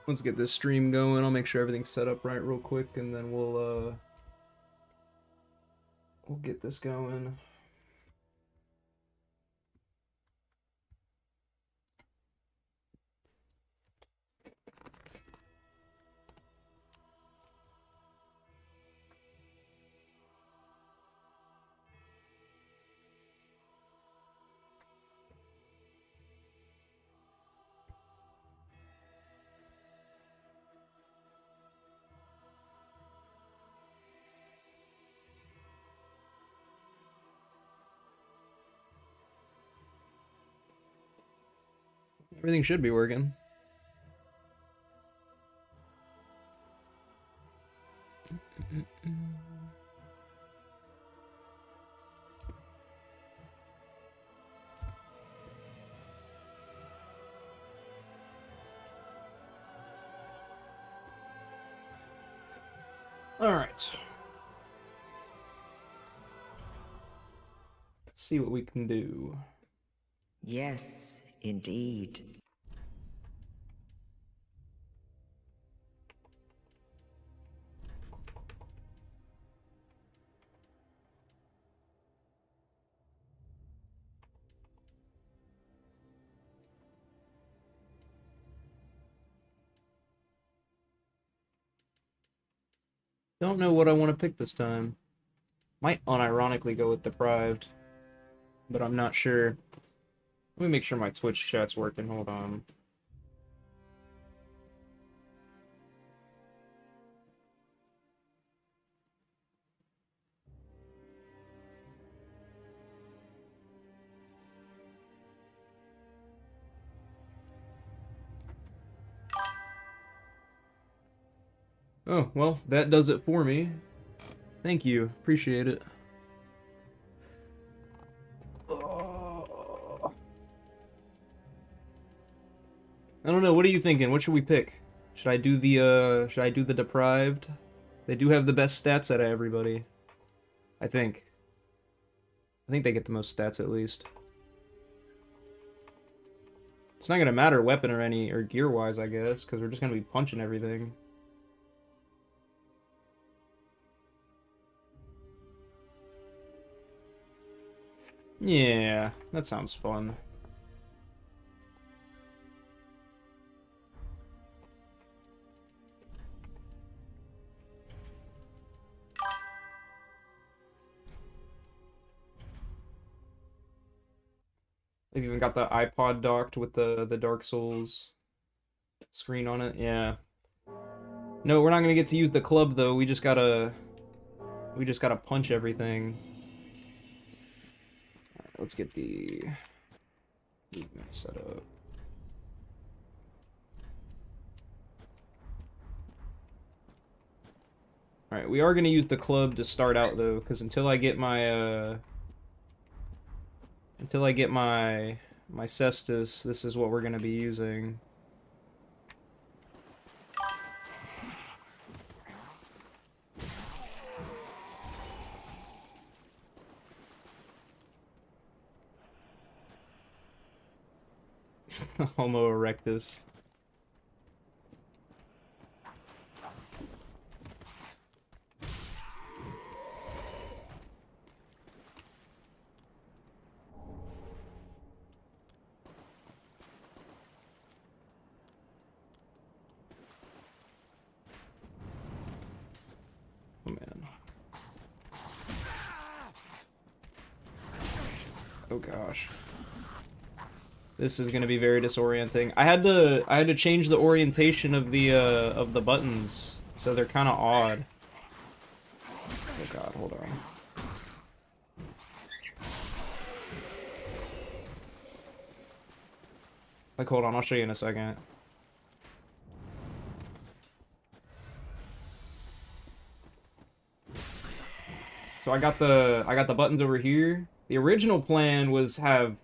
Let's get this stream going. I'll make sure everything's set up right real quick, and then we'll get this going. Everything should be working. All right. Let's see what we can do. Yes, indeed. Don't know what I want to pick this time. Might unironically go with Deprived, but I'm not sure. Let me make sure my Twitch chat's working. Hold on. Oh, well, that does it for me. Thank you. Appreciate it. I don't know. What are you thinking? What should we pick? Should I do the Deprived? They do have the best stats out of everybody. I think. I think they get the most stats at least. It's not gonna matter weapon or gear wise, I guess, because we're just gonna be punching everything. Yeah, that sounds fun. They've even got the iPod docked with the Dark Souls screen on it. Yeah. No, we're not gonna get to use the club though. We just gotta punch everything. All right, let's get the movement set up. All right, we are gonna use the club to start out though, because until I get my Cestus, this is what we're gonna be using. Homo erectus. Oh man. Oh gosh. This is gonna be very disorienting. I had to change the orientation of the buttons, so they're kind of odd. Oh god, hold on. Like, hold on, I'll show you in a second. So I got the buttons over here. The original plan was have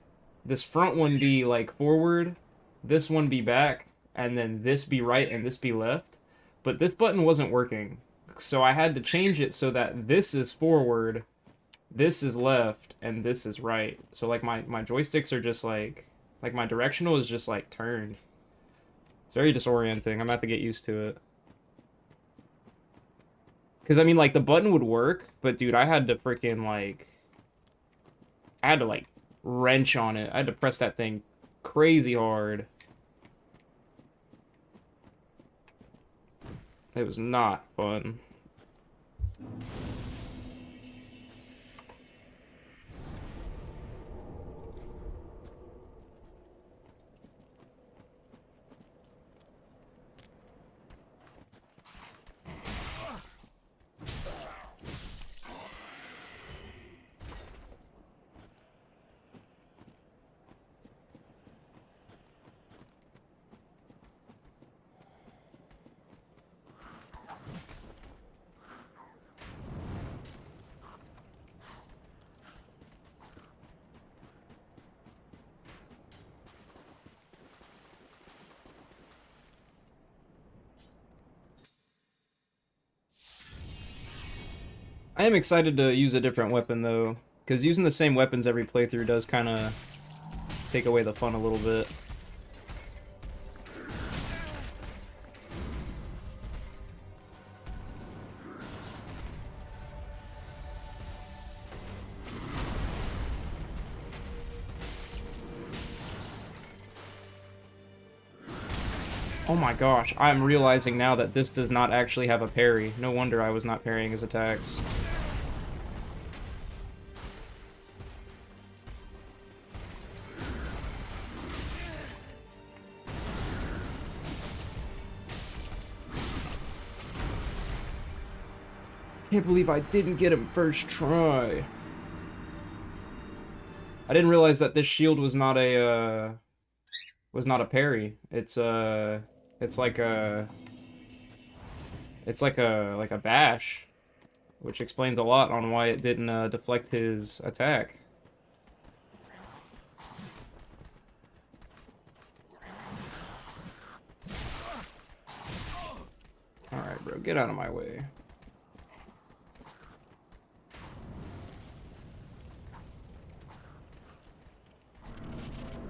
this front one be like forward, this one be back, and then this be right and this be left. But this button wasn't working. So I had to change it so that this is forward, this is left, and this is right. So like my joysticks are just like my directional is just like turned. It's very disorienting. I'm gonna have to get used to it. Because, I mean, like, the button would work, but, dude, I had to freaking, like... I had to, like, wrench on it. I had to press that thing crazy hard. It was not fun. I am excited to use a different weapon, though, because using the same weapons every playthrough does kind of take away the fun a little bit. Oh my gosh, I'm realizing now that this does not actually have a parry. No wonder I was not parrying his attacks. Can't believe I didn't get him first try. I didn't realize that this shield was not a parry. It's like a bash, which explains a lot on why it didn't deflect his attack. Alright, bro, get out of my way.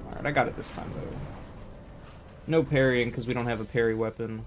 Alright, I got it this time, though. No parrying, because we don't have a parry weapon.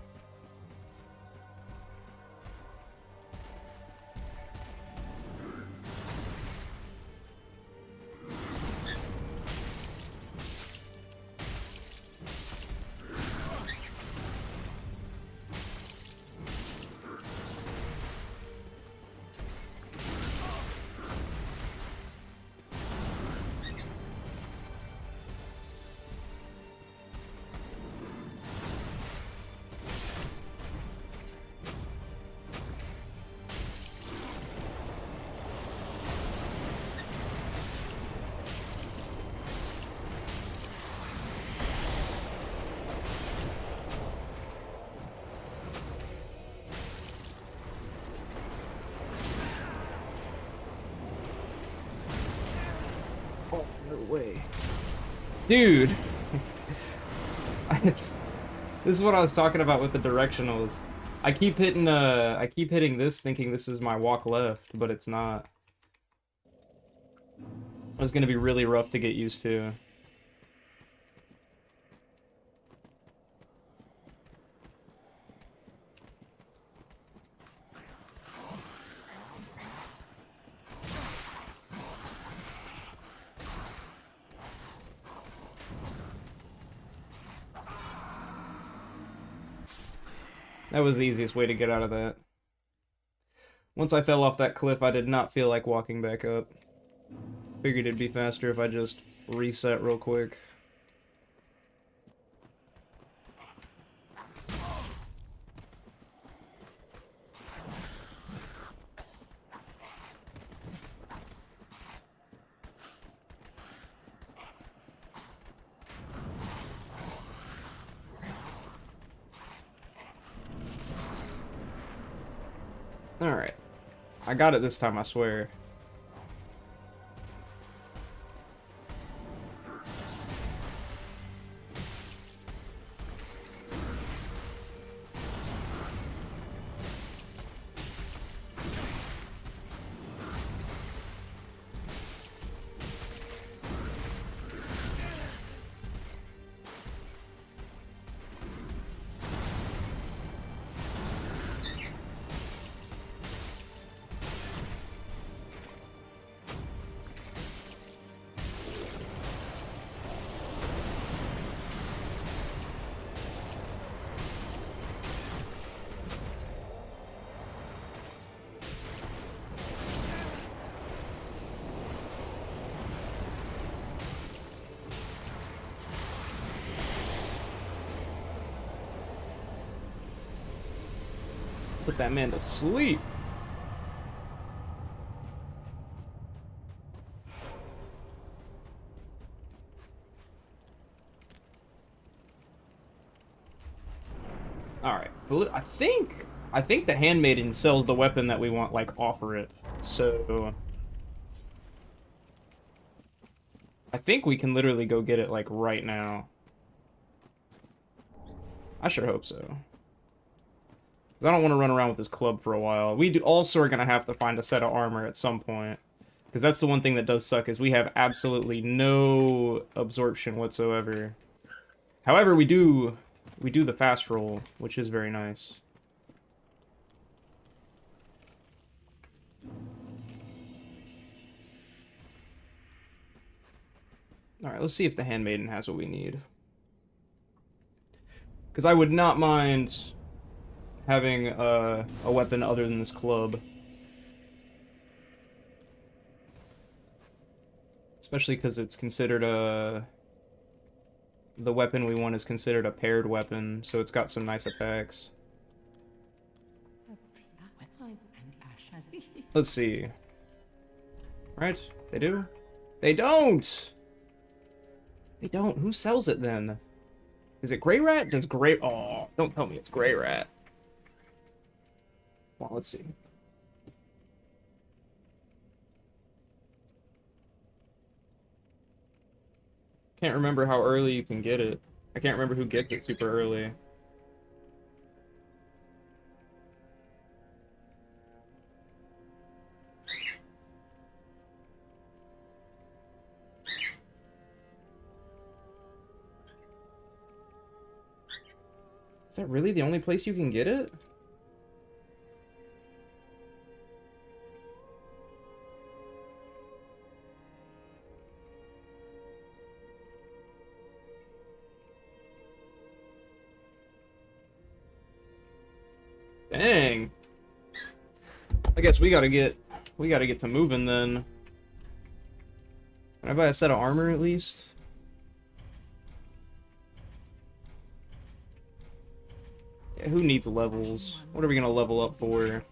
Oh, no way. Dude! This is what I was talking about with the directionals. I keep hitting this thinking this is my walk left, but it's not. It's gonna be really rough to get used to. That was the easiest way to get out of that. Once I fell off that cliff, I did not feel like walking back up. Figured it'd be faster if I just reset real quick. Alright. I got it this time, I swear. Put that man to sleep. Alright. I think the handmaiden sells the weapon that we want, like, offer it. So I think we can literally go get it, like, right now. I sure hope so. Because I don't want to run around with this club for a while. We also are going to have to find a set of armor at some point. Because that's the one thing that does suck, is we have absolutely no absorption whatsoever. However, we do the fast roll, which is very nice. Alright, let's see if the handmaiden has what we need. Because I would not mind having a weapon other than this club. Especially because it's considered a... The weapon we want is considered a paired weapon, so it's got some nice attacks. Let's see. Right? They do? They don't! They don't. Who sells it then? Is it Greirat? Does Grey... Oh, don't tell me it's Greirat. Well, let's see. Can't remember how early you can get it. I can't remember who gets it super early. Is that really the only place you can get it? Dang. I guess we gotta get to moving then. Can I buy a set of armor at least? Yeah, who needs levels? What are we gonna level up for?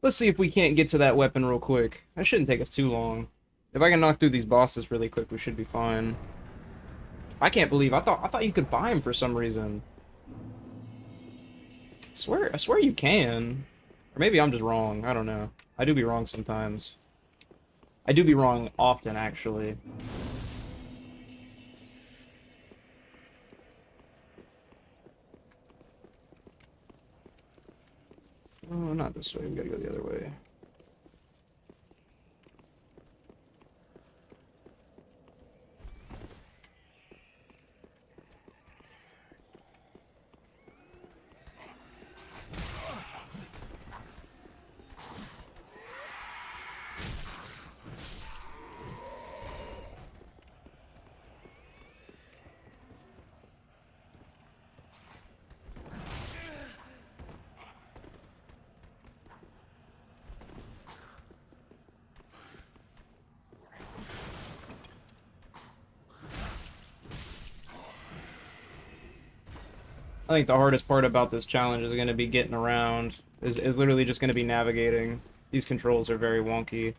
Let's see if we can't get to that weapon real quick. That shouldn't take us too long. If I can knock through these bosses really quick, we should be fine. I can't believe I thought you could buy them for some reason. I swear you can. Or maybe I'm just wrong. I don't know. I do be wrong sometimes. I do be wrong often, actually. Oh, not this way. We gotta go the other way. I think the hardest part about this challenge is going to be getting around. Is literally just going to be navigating. These controls are very wonky.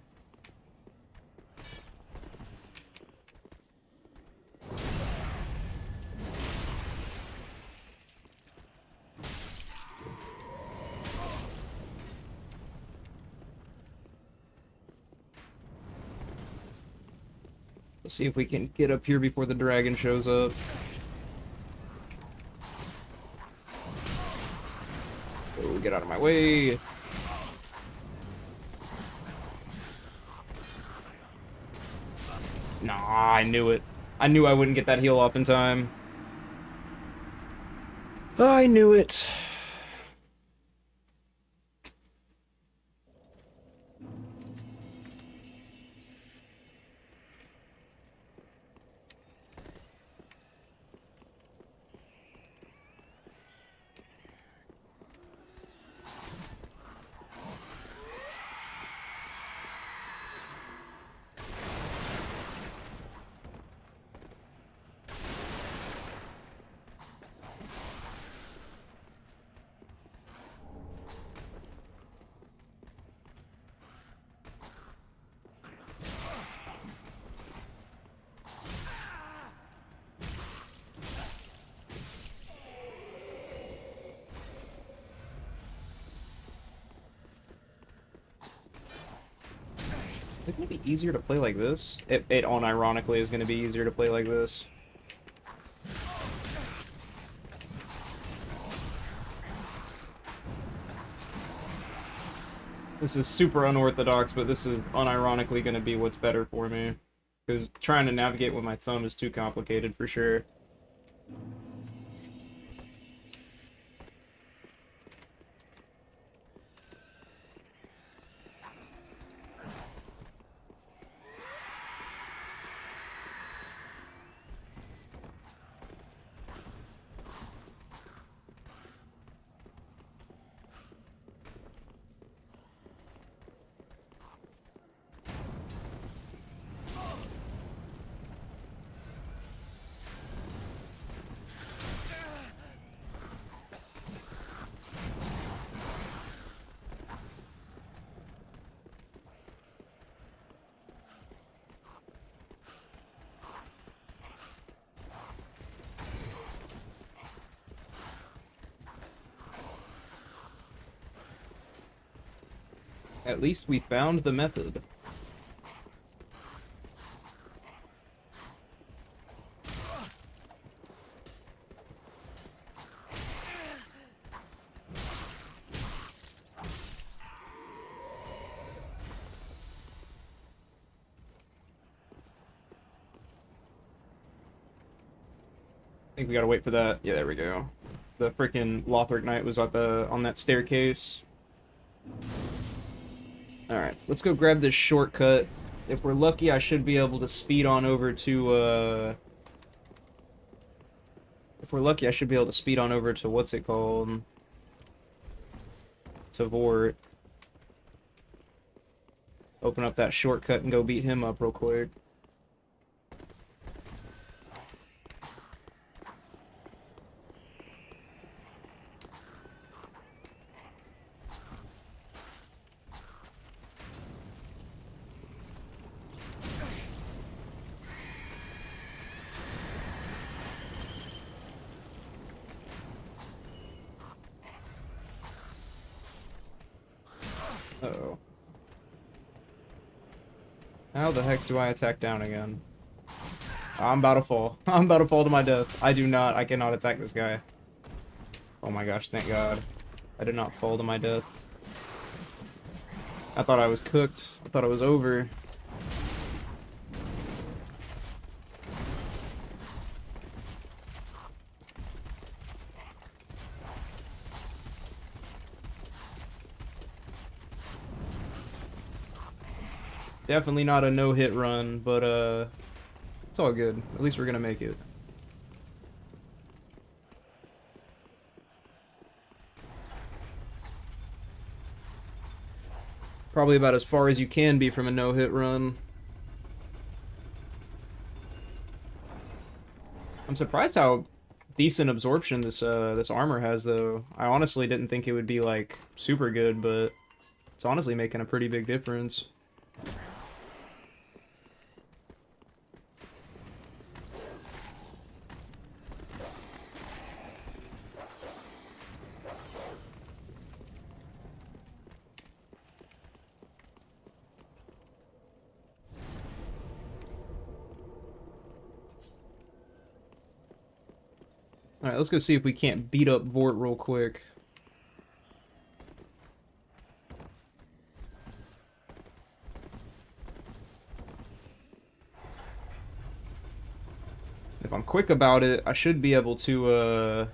Let's see if we can get up here before the dragon shows up. Oh, get out of my way. Nah, I knew it. I knew I wouldn't get that heal off in time. I knew it. It's gonna be easier to play like this. It unironically is gonna be easier to play like this. This is super unorthodox, but this is unironically gonna be what's better for me. Because trying to navigate with my thumb is too complicated for sure. At least we found the method. I think we gotta wait for that. Yeah, there we go. The freaking Lothric Knight was on that staircase. Alright, let's go grab this shortcut. If we're lucky, I should be able to speed on over to, If we're lucky, I should be able to speed on over to, what's it called? To Vort. Open up that shortcut and go beat him up real quick. Uh-oh. How the heck do I attack down again? I'm about to fall. I'm about to fall to my death. I cannot attack this guy. Oh my gosh, thank God. I did not fall to my death. I thought I was cooked. I thought it was over. Definitely not a no-hit run, but it's all good. At least we're gonna make it. Probably about as far as you can be from a no-hit run. I'm surprised how decent absorption this armor has, though. I honestly didn't think it would be like super good, but It's honestly making a pretty big difference. Alright, let's go see if we can't beat up Vort real quick. If I'm quick about it, I should be able to,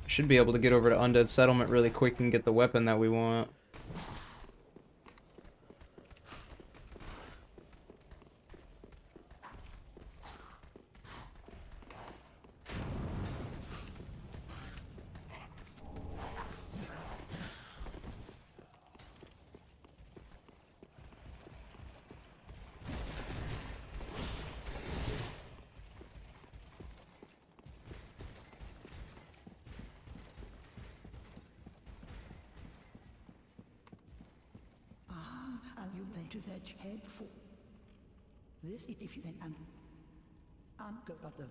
should be able to get over to Undead Settlement really quick and get the weapon that we want. You went to that head for this is if you then go about the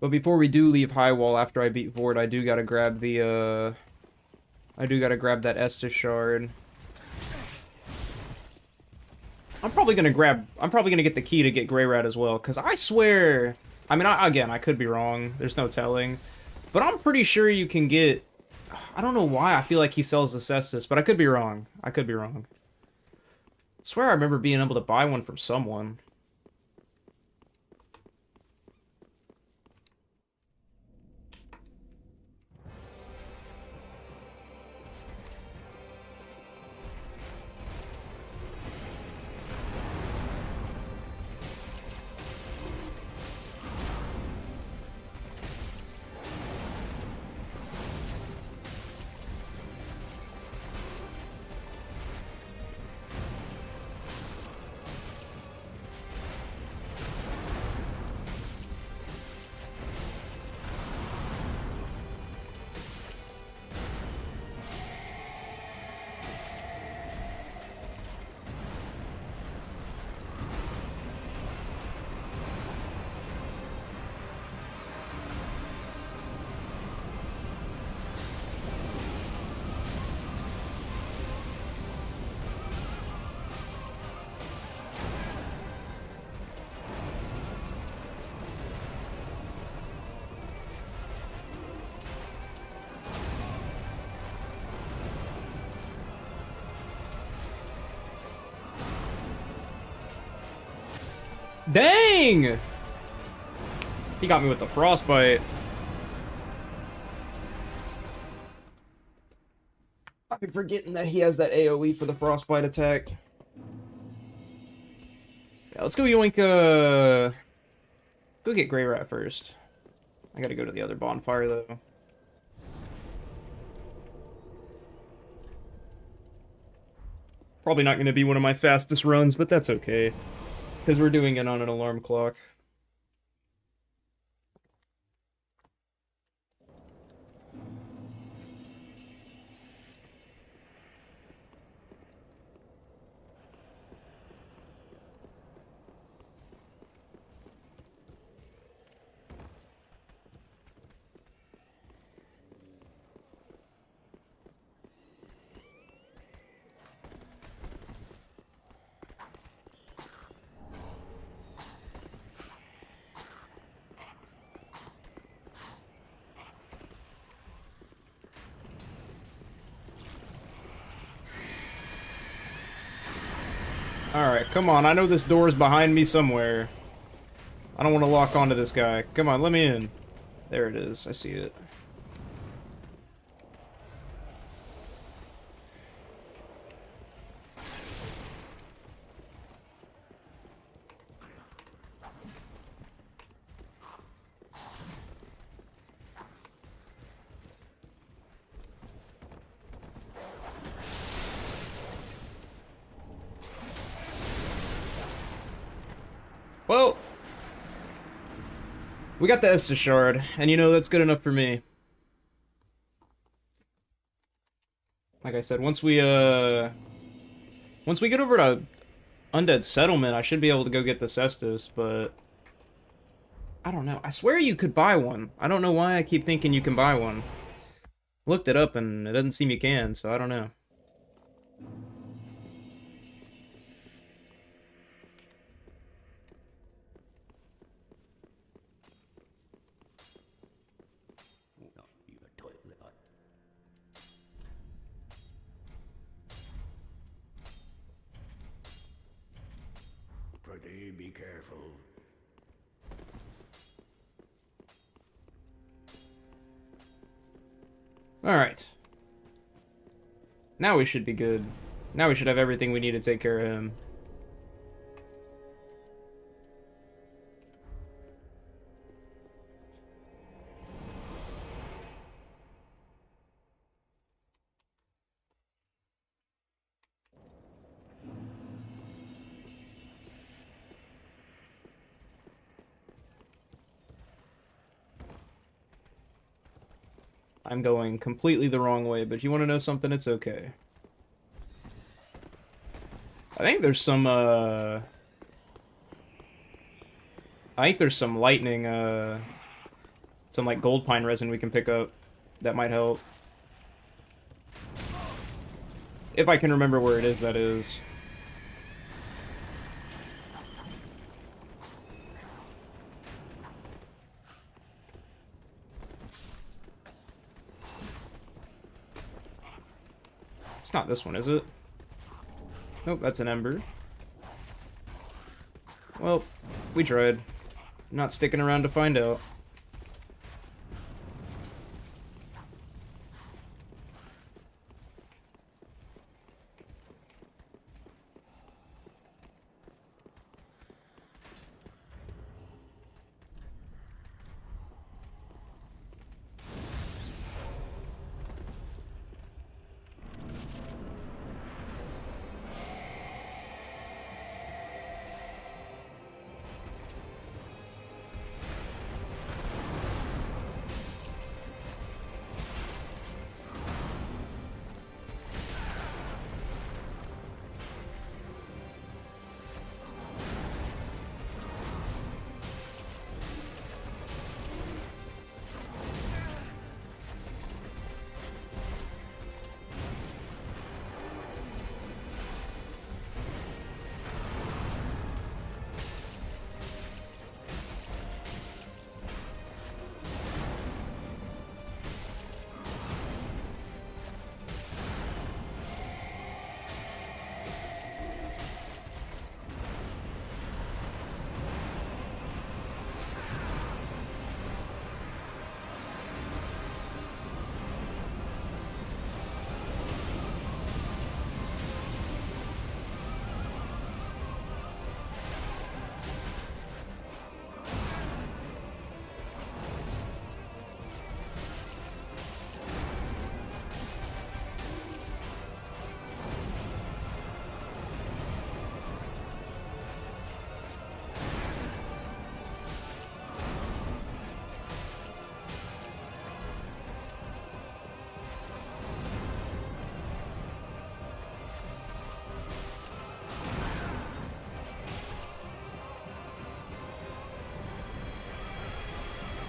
But before we do leave Highwall after I beat Vort, I do gotta grab the, I do gotta grab that Estus shard. I'm probably gonna get the key to get Greyrat as well, because I swear, I mean, again, I could be wrong, there's no telling, but I'm pretty sure you can get, I don't know why I feel like he sells the Cestus, but I could be wrong, I swear I remember being able to buy one from someone. Dang! He got me with the frostbite. I'm forgetting that he has that AoE for the frostbite attack. Yeah, let's go yoink, go get Greyrat first. I gotta go to the other bonfire, though. Probably not gonna be one of my fastest runs, but that's okay. Because we're doing it on an alarm clock. Alright, come on. I know this door is behind me somewhere. I don't want to lock onto this guy. Come on, let me in. There it is. I see it. Well, We got the Estus Shard, and you know, that's good enough for me. Like I said, once we get over to Undead Settlement, I should be able to go get the Estus, but I don't know. I swear you could buy one. I don't know why I keep thinking you can buy one. Looked it up and it doesn't seem you can, so I don't know. Pretty be careful. Alright. Now we should be good. Now we should have everything we need to take care of him. I'm going completely the wrong way, but you want to know something? It's okay. I think there's some, I think there's some lightning, some, like, gold pine resin we can pick up that might help. If I can remember where it is, that is. It's not this one, is it? Nope, that's an ember. Well, we tried. Not sticking around to find out.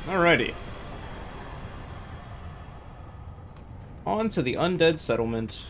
Alrighty. On to the Undead Settlement.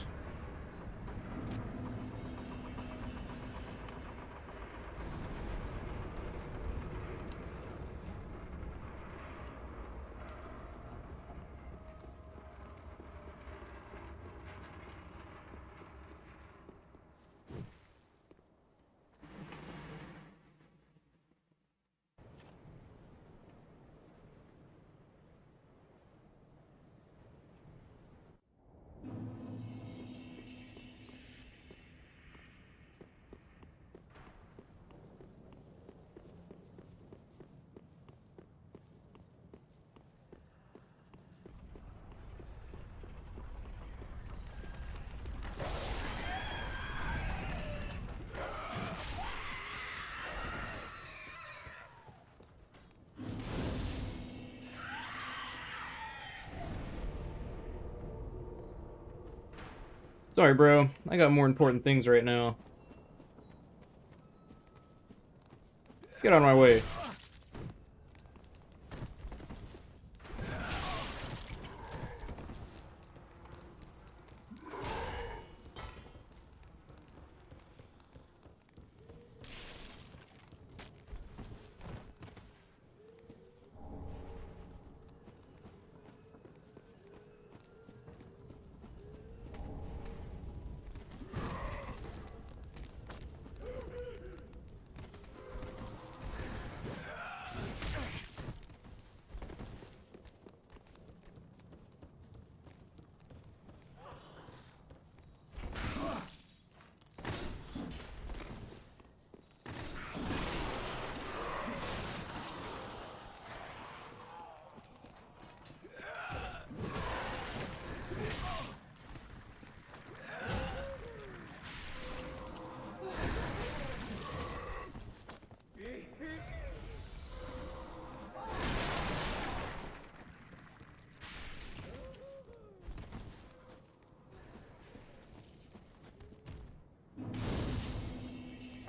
Sorry, bro. I got more important things right now. Get out of my way.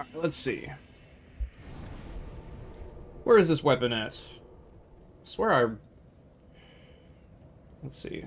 Alright, let's see. Where is this weapon at? I swear I... Let's see.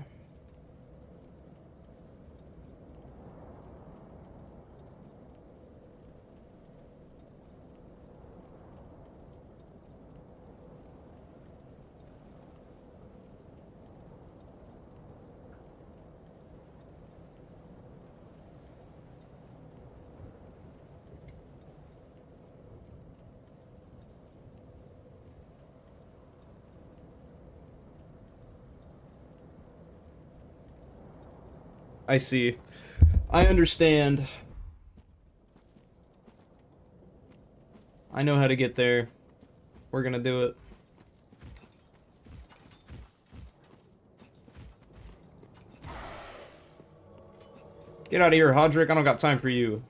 I see. I understand. I know how to get there. We're gonna do it. Get out of here, Hodrick. I don't got time for you.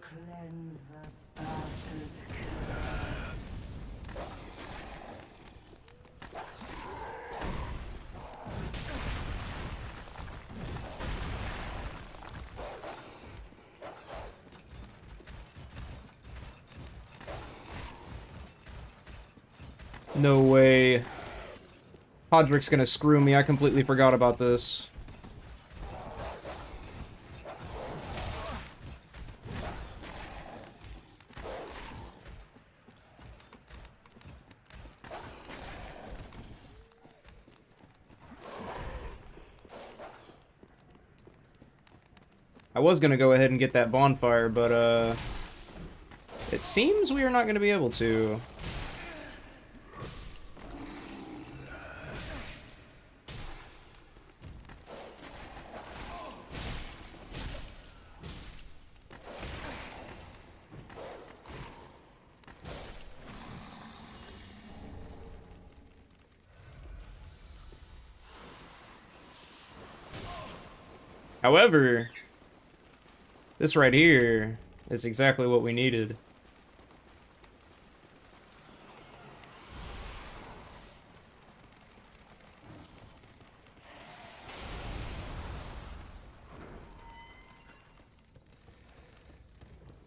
Cleanse the bastard's No way. Hodrick's gonna screw me. I completely forgot about this. I was gonna go ahead and get that bonfire, but, it seems we are not gonna be able to. However, this right here is exactly what we needed.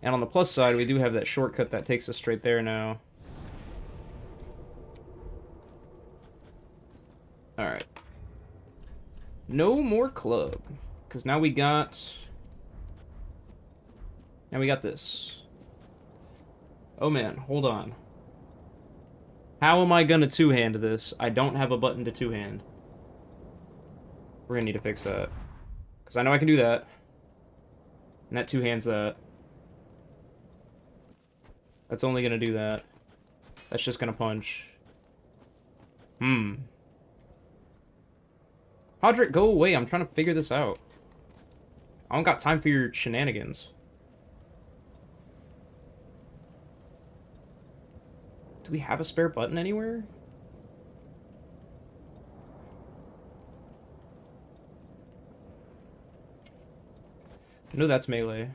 And on the plus side, we do have that shortcut that takes us straight there now. Alright. No more club. Because now we got... Now we got this. Oh man, hold on. How am I gonna two-hand this? I don't have a button to two-hand. We're gonna need to fix that. Because I know I can do that. And that two-hands that. That's only gonna do that. That's just gonna punch. Hodrick, go away. I'm trying to figure this out. I don't got time for your shenanigans. Do we have a spare button anywhere? No, that's melee.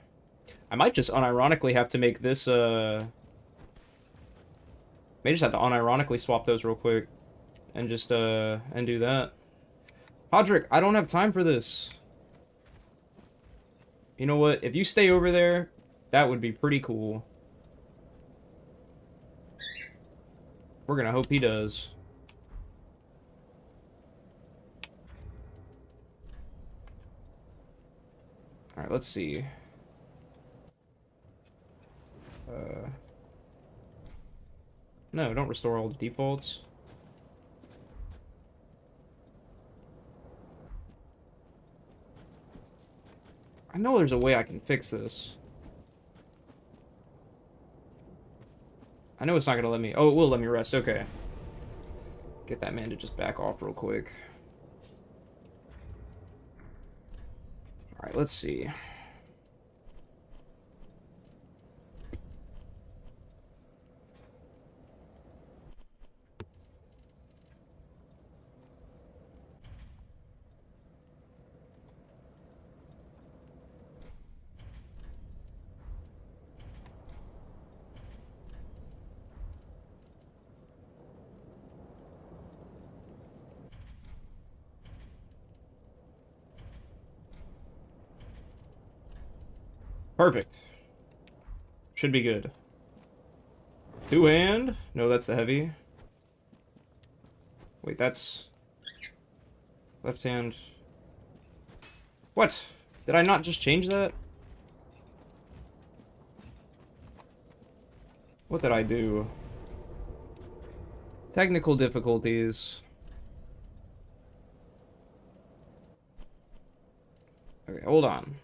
I might just unironically have to make this, may just have to unironically swap those real quick. And just, and do that. Hodrick, I don't have time for this. You know what? If you stay over there, that would be pretty cool. We're gonna hope he does. Alright, let's see. No, don't restore all the defaults. I know there's a way I can fix this. I know it's not gonna let me... Oh, it will let me rest. Okay. Get that man to just back off real quick. Alright, let's see. Perfect. Should be good. Two-hand? No, that's the heavy. Wait, that's... Left hand. What? Did I not just change that? What did I do? Technical difficulties. Okay, hold on.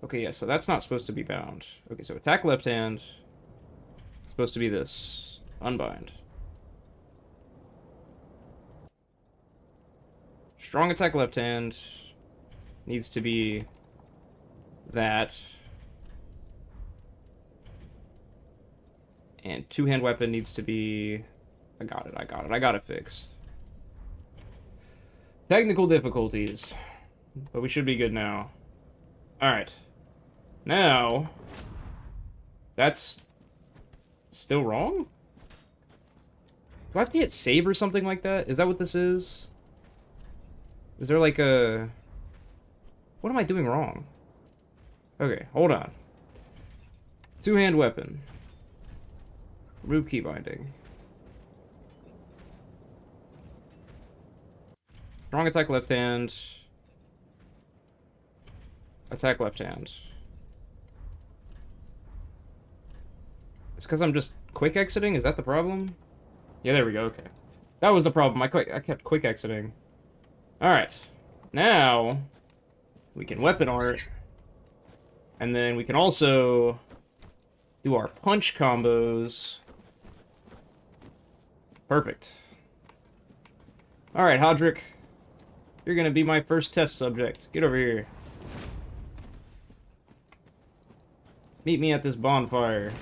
Okay, yeah, so that's not supposed to be bound. Okay, so attack left hand. Supposed to be this. Unbind. Strong attack left hand. Needs to be that. And two-hand weapon needs to be... I got it fixed. Technical difficulties. But we should be good now. Alright. Now... That's... still wrong? Do I have to hit save or something like that? Is that what this is? Is there like a... What am I doing wrong? Okay, hold on. Two-hand weapon. Remove key binding. Strong attack left hand. Attack left hand. It's because I'm just quick exiting? Is that the problem? Yeah, there we go, okay. That was the problem. I kept quick exiting. Alright. Now, we can weapon art. And then we can also do our punch combos. Perfect. Alright, Hodrick. You're gonna be my first test subject. Get over here. Meet me at this bonfire.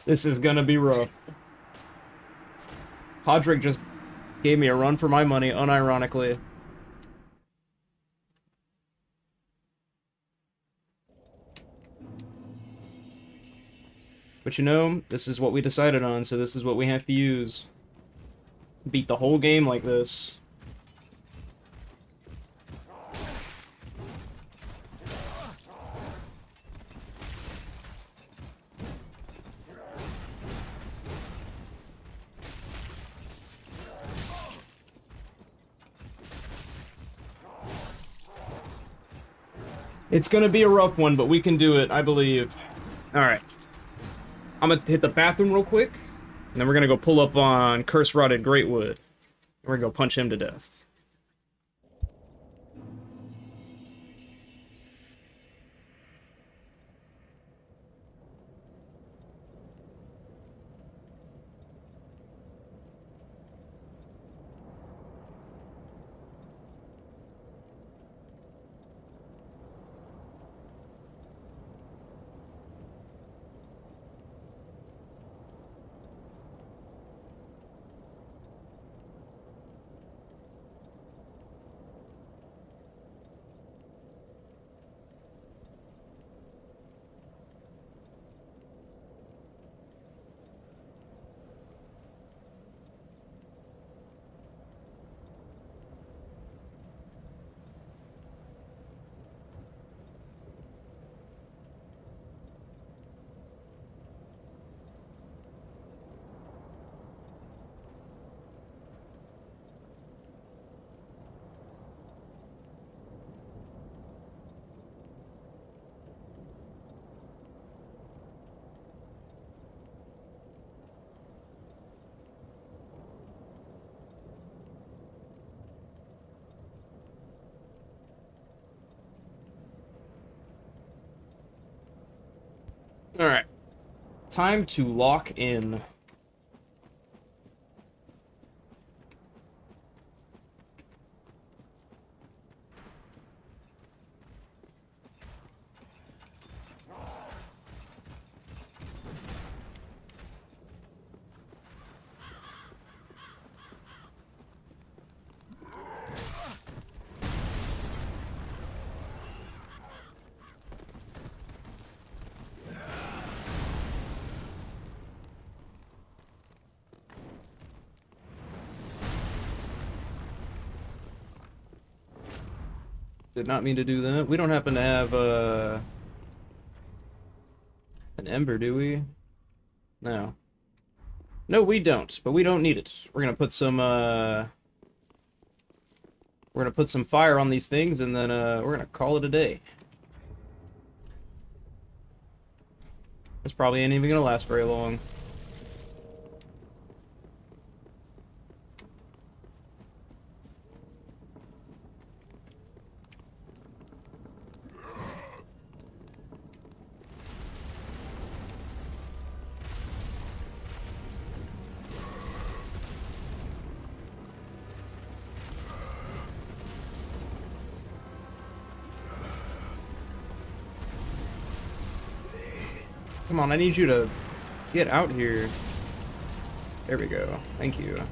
This is gonna be rough. Podrick just gave me a run for my money, unironically. But you know, this is what we decided on, so this is what we have to use. Beat the whole game like this. It's gonna be a rough one, but we can do it, I believe. Alright. I'm gonna hit the bathroom real quick, and then we're gonna go pull up on Curse Rotted Greatwood. We're gonna go punch him to death. Alright. Time to lock in. Did not mean to do that. We don't happen to have, an ember, do we? No. No, we don't, but we don't need it. We're gonna put some, we're gonna put some fire on these things, and then, we're gonna call it a day. This probably ain't even gonna last very long. Come on, I need you to get out here. There we go. Thank you.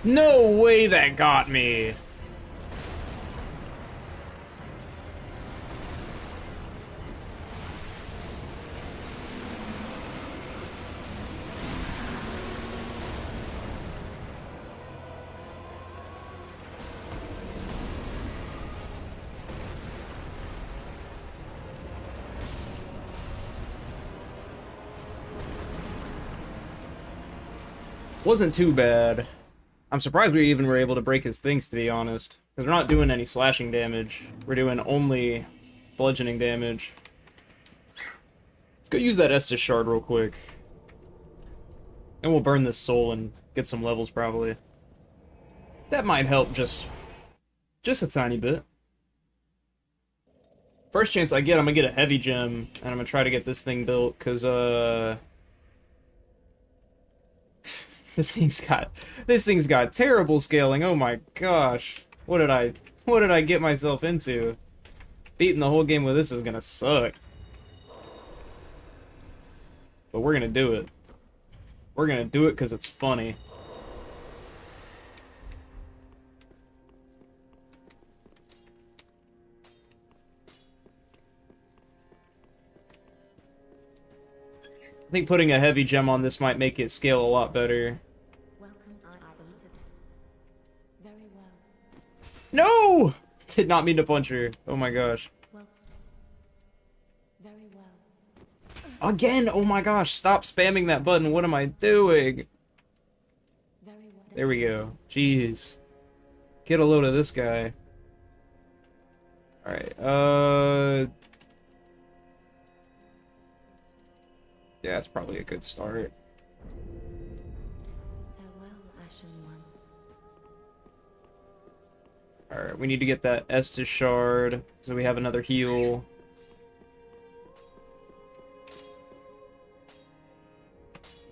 No way that got me. Wasn't too bad. I'm surprised we even were able to break his things, to be honest. Because we're not doing any slashing damage. We're doing only bludgeoning damage. Let's go use that Estus shard real quick. And we'll burn this soul and get some levels, probably. That might help just a tiny bit. First chance I get, I'm gonna get a heavy gem. And I'm gonna try to get this thing built, because, This thing's got terrible scaling. Oh my gosh. What did I get myself into? Beating the whole game with this is gonna suck. But we're gonna do it. We're gonna do it because it's funny. I think putting a heavy gem on this might make it scale a lot better. Very well. No! Did not mean to punch her. Oh my gosh. Very well. Again! Oh my gosh, stop spamming that button. What am I doing? Very well. There we go. Jeez. Get a load of this guy. Alright, yeah, that's probably a good start. Farewell, Ashen One. Alright, we need to get that Estus shard, so we have another heal.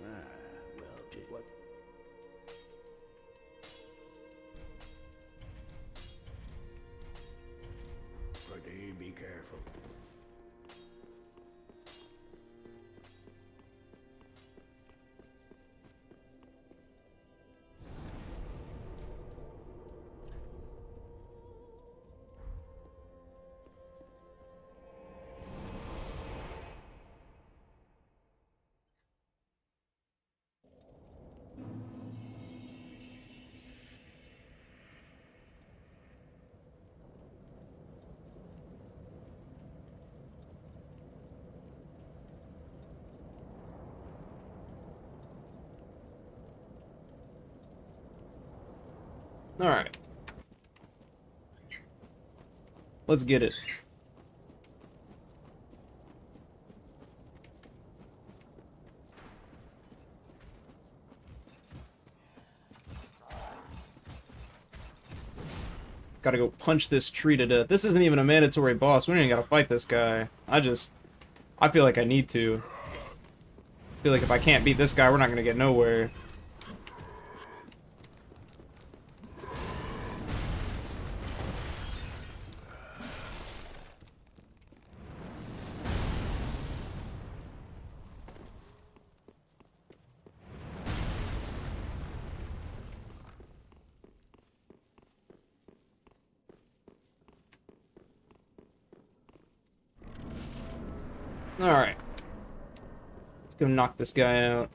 Well, just what? Pretty be careful. Alright. Let's get it. Gotta go punch this tree to death. This isn't even a mandatory boss. We don't even gotta fight this guy. I feel like I need to. I feel like if I can't beat this guy, we're not gonna get nowhere. Alright. Let's go knock this guy out.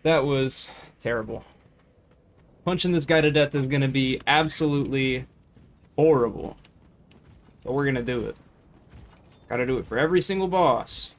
That was terrible. Punching this guy to death is gonna be absolutely horrible. But we're gonna do it. Gotta do it for every single boss.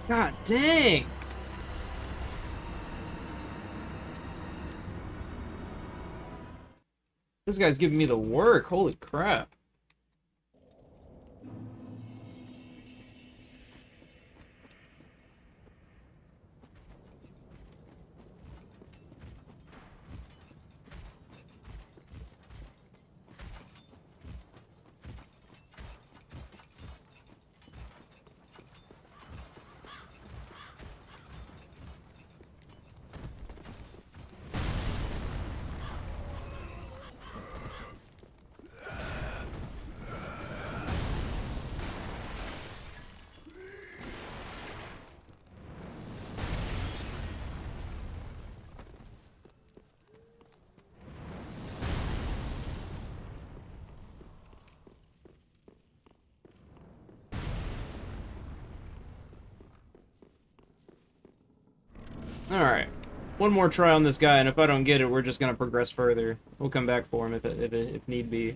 God dang! This guy's giving me the work, holy crap. Alright. One more try on this guy, and if I don't get it, we're just gonna progress further. We'll come back for him if need be.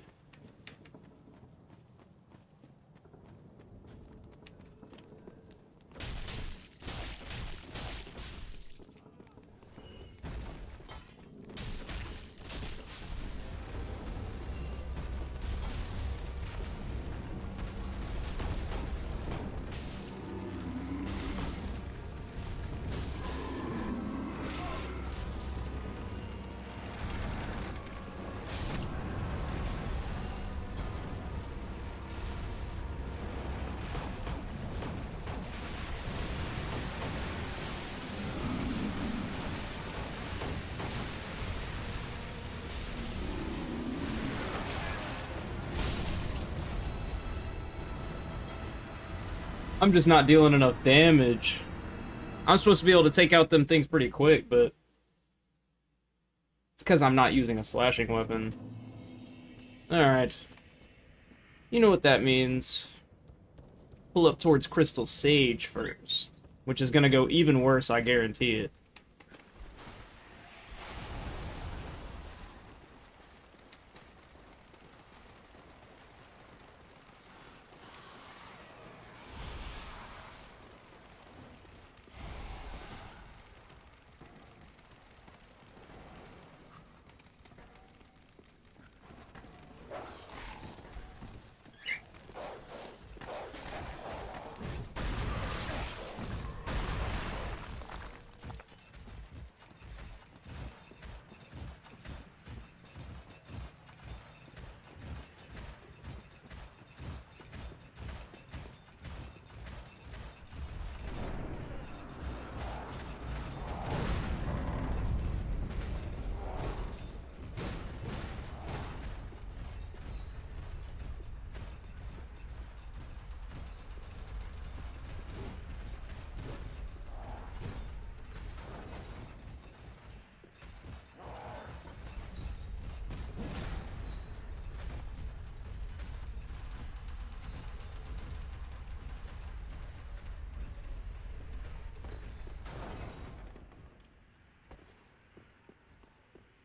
I'm just not dealing enough damage. I'm supposed to be able to take out them things pretty quick, but it's because I'm not using a slashing weapon. Alright. You know what that means. Pull up towards Crystal Sage first, which is gonna go even worse, I guarantee it.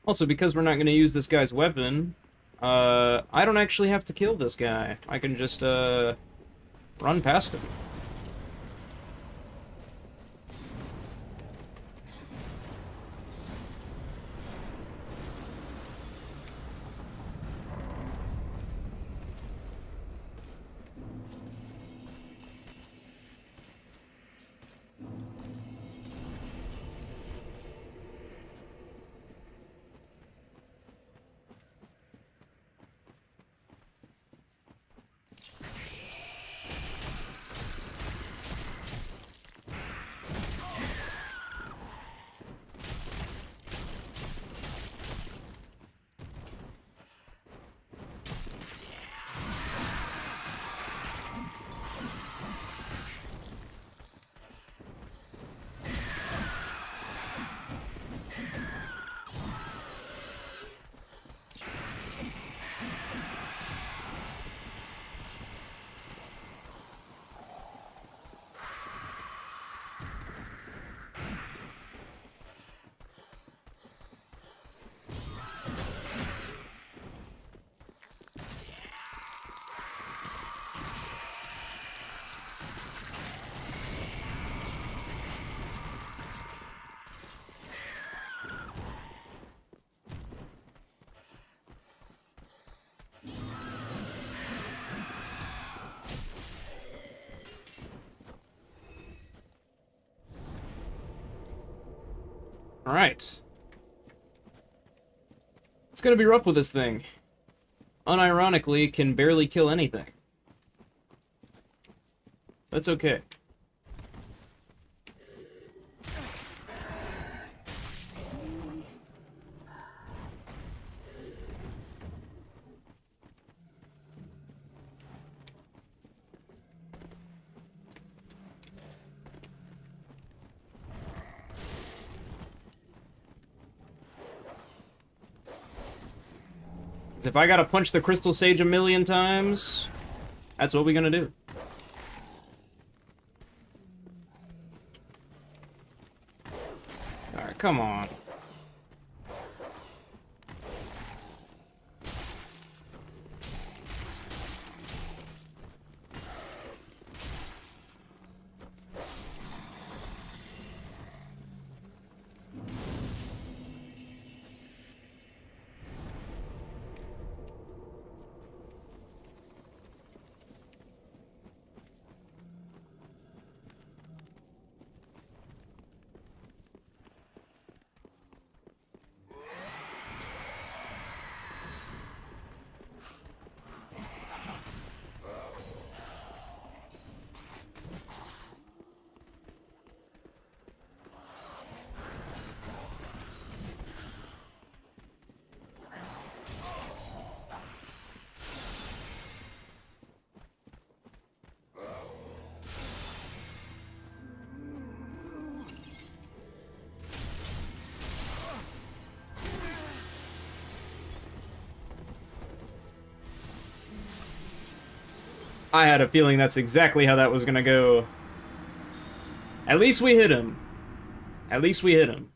Also, because we're not going to use this guy's weapon, I don't actually have to kill this guy. I can just, run past him. Alright. It's gonna be rough with this thing. Unironically, can barely kill anything. That's okay. If I gotta punch the Crystal Sage a million times, that's what we're gonna do. Alright, come on. I had a feeling that's exactly how that was gonna go. At least we hit him. At least we hit him.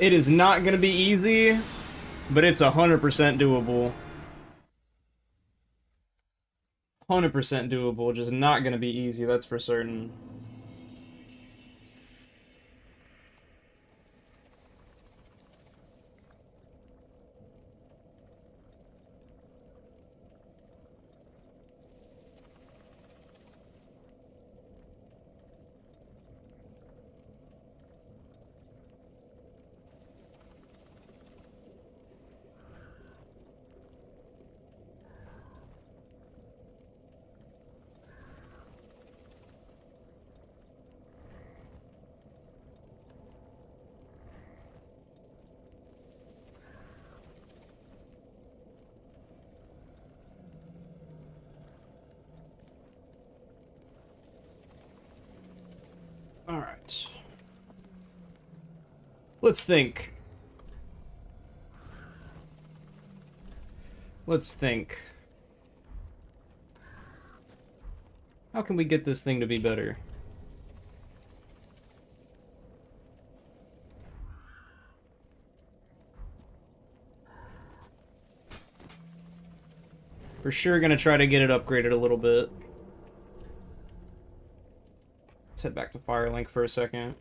It is not gonna be easy, but it's 100% doable. 100% doable, just not gonna be easy, that's for certain. Alright. Let's think. Let's think. How can we get this thing to be better? For sure gonna try to get it upgraded a little bit. Let's head back to Firelink for a second.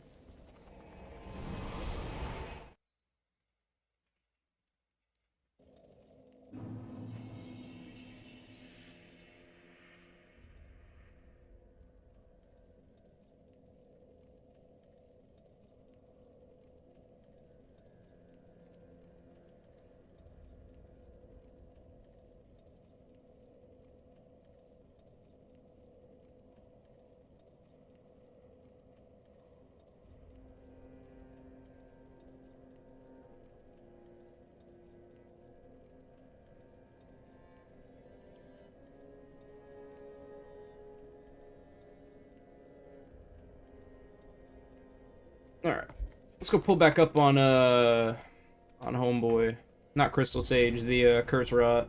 Alright. Let's go pull back up on Homeboy. Not Crystal Sage, the Curse Rot.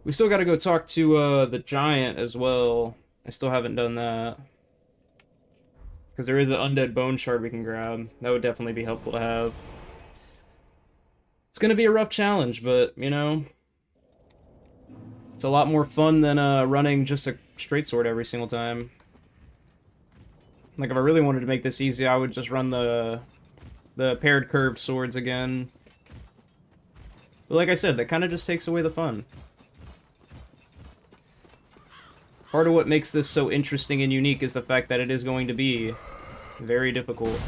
We still gotta go talk to the Giant as well. I still haven't done that. Because there is an Undead Bone Shard we can grab. That would definitely be helpful to have. It's gonna be a rough challenge, but, you know... It's a lot more fun than running just a straight sword every single time. Like, if I really wanted to make this easy, I would just run the paired curved swords again. But like I said, that kind of just takes away the fun. Part of what makes this so interesting and unique is the fact that it is going to be very difficult.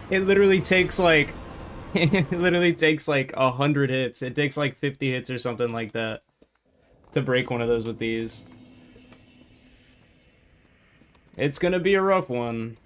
It literally takes like it literally takes like 100 hits. It takes like 50 hits or something like that to break one of those with these. It's gonna be a rough one.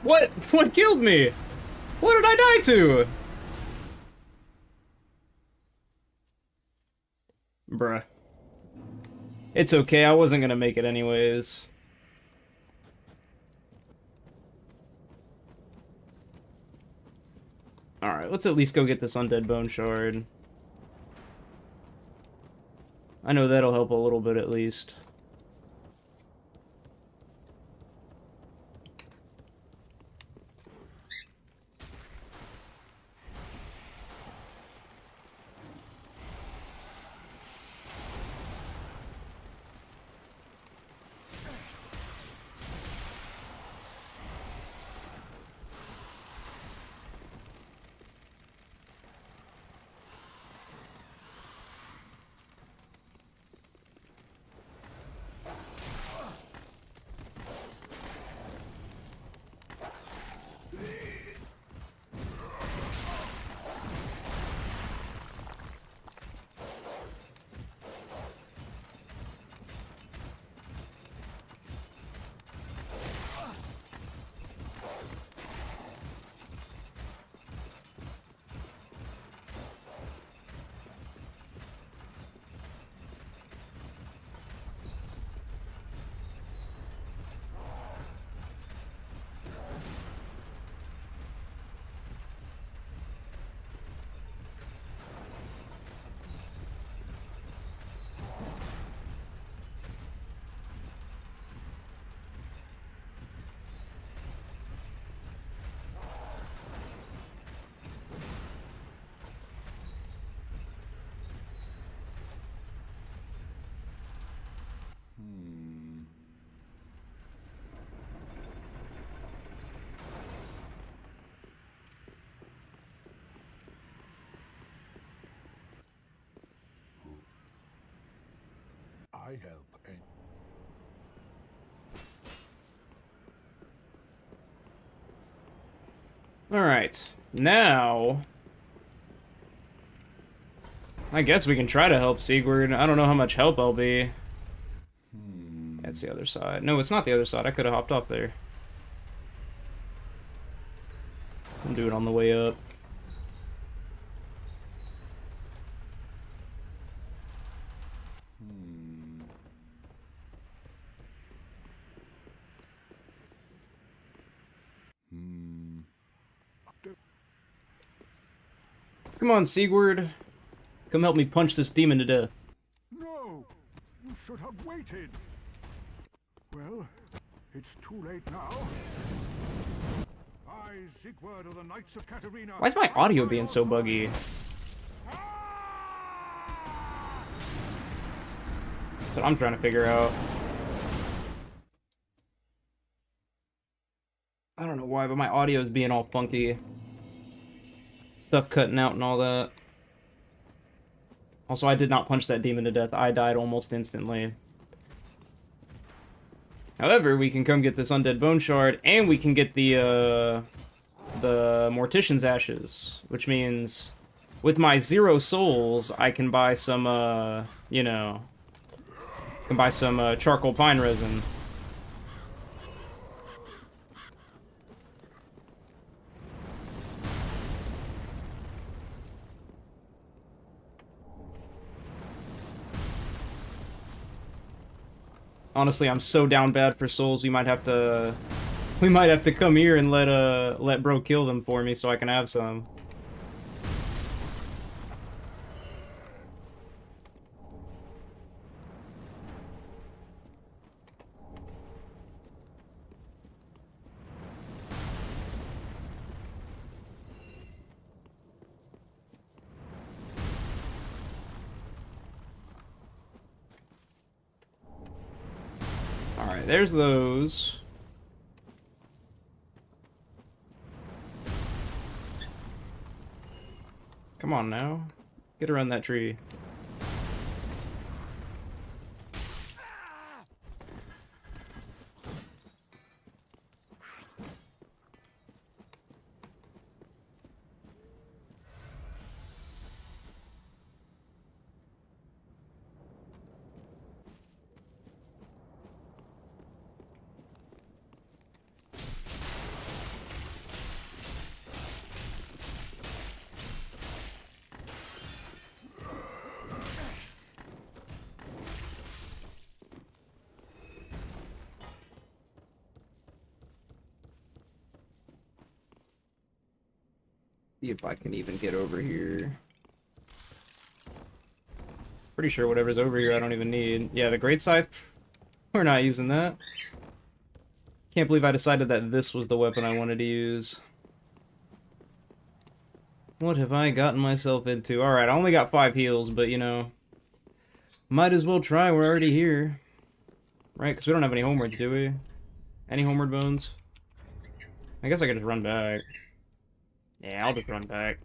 What? What killed me? What did I die to? Bruh. It's okay, I wasn't gonna make it anyways. Alright, let's at least go get this Undead Bone Shard. I know that'll help a little bit at least. help ain't. Alright, now... I guess we can try to help Sigurd. I don't know how much help I'll be. That's the other side. No, it's not the other side. I could have hopped off there. I'll do it on the way up. Come on, Sigurd. Come help me punch this demon to death. No! You should have waited! Well, it's too late now. I, Sigurd of the Knights of Katarina... Why is my audio being so buggy? That's what I'm trying to figure out. I don't know why, but my audio is being all funky. Stuff cutting out and all that. Also, I did not punch that demon to death. I died almost instantly. However, we can come get this undead bone shard, and we can get the Mortician's ashes, which means with my 0 souls, I can buy some, you know, can buy some charcoal pine resin. Honestly, I'm so down bad for souls. We might have to come here and let bro kill them for me so I can have some. Alright, there's those. Come on now. Get around that tree. See if I can even get over here. Pretty sure whatever's over here I don't even need. Yeah, the Great Scythe, we're not using that. Can't believe I decided that this was the weapon I wanted to use. What have I gotten myself into? Alright, I only got 5 heals, but you know, might as well try, we're already here. Right, because we don't have any homewards, do we? Any homeward bones? I guess I could just run back. Yeah, I'll just run back.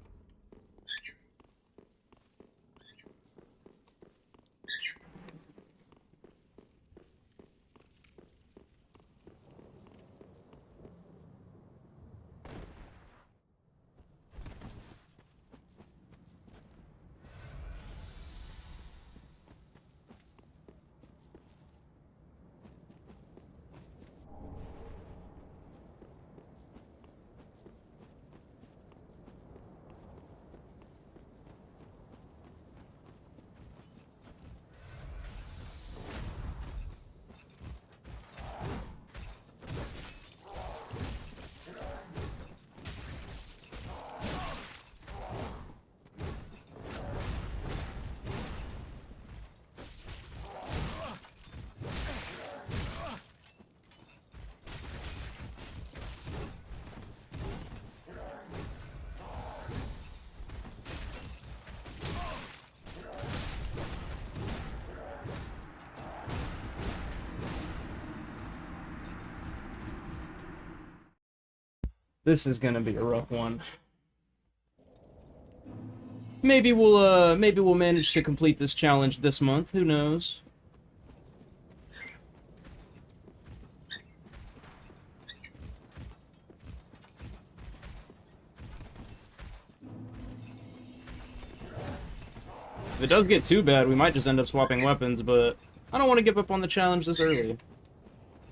This is gonna be a rough one. Maybe we'll manage to complete this challenge this month, who knows? If it does get too bad, we might just end up swapping weapons, but I don't want to give up on the challenge this early.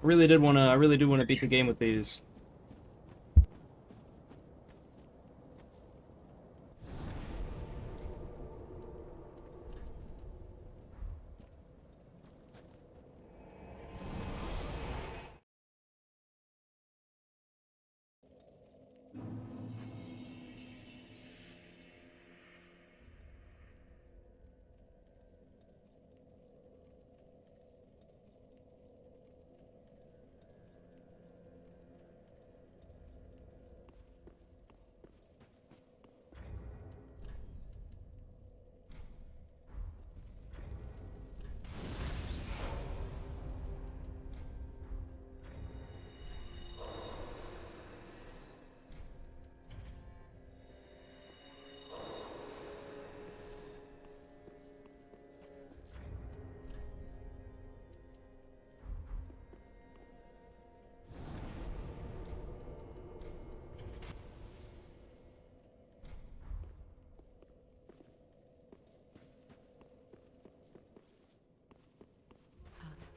I really do want to beat the game with these.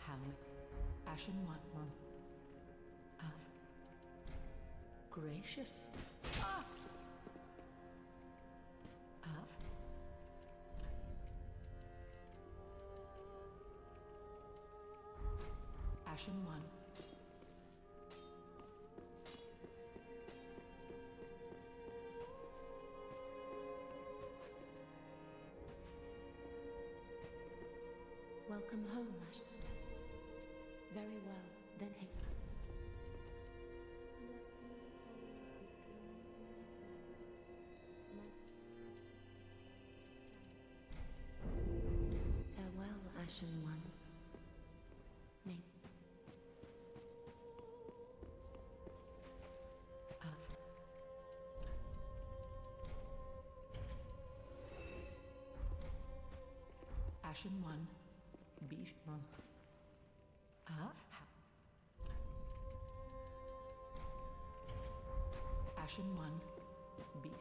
Hamlet, Ashen One. Gracious. Ashen One. Welcome home, Ashes. Very well, then hey. Farewell, Ashen One. May Ashen One. Be Ashen One. Be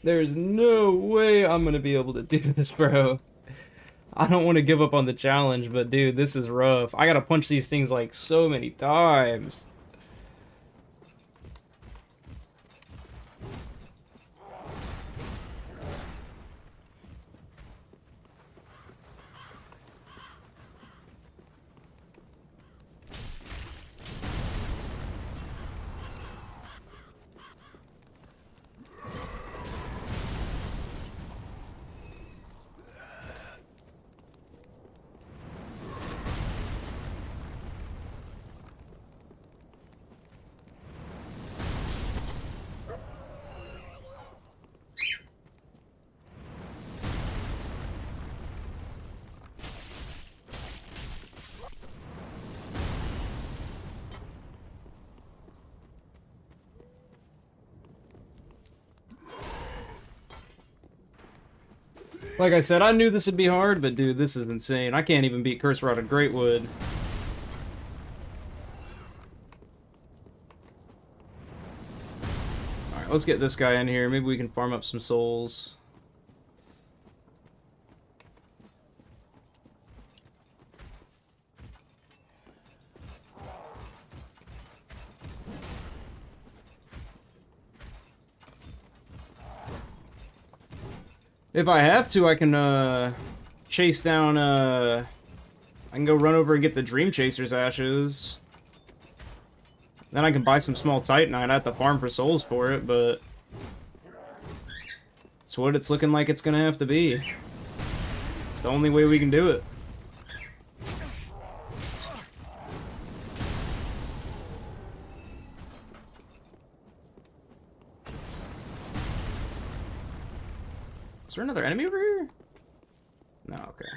There's no way I'm gonna be able to do this, bro. I don't want to give up on the challenge, but dude, this is rough. I gotta punch these things like so many times. Like I said, I knew this would be hard, but dude, this is insane. I can't even beat Curse Rod of Greatwood. Alright, let's get this guy in here. Maybe we can farm up some souls. If I have to, I can, chase down, I can go run over and get the Dream Chaser's ashes. Then I can buy some small Titanite. I have to farm for souls for it, but... it's what it's looking like it's gonna have to be. It's the only way we can do it. Is there another enemy over here? No, okay.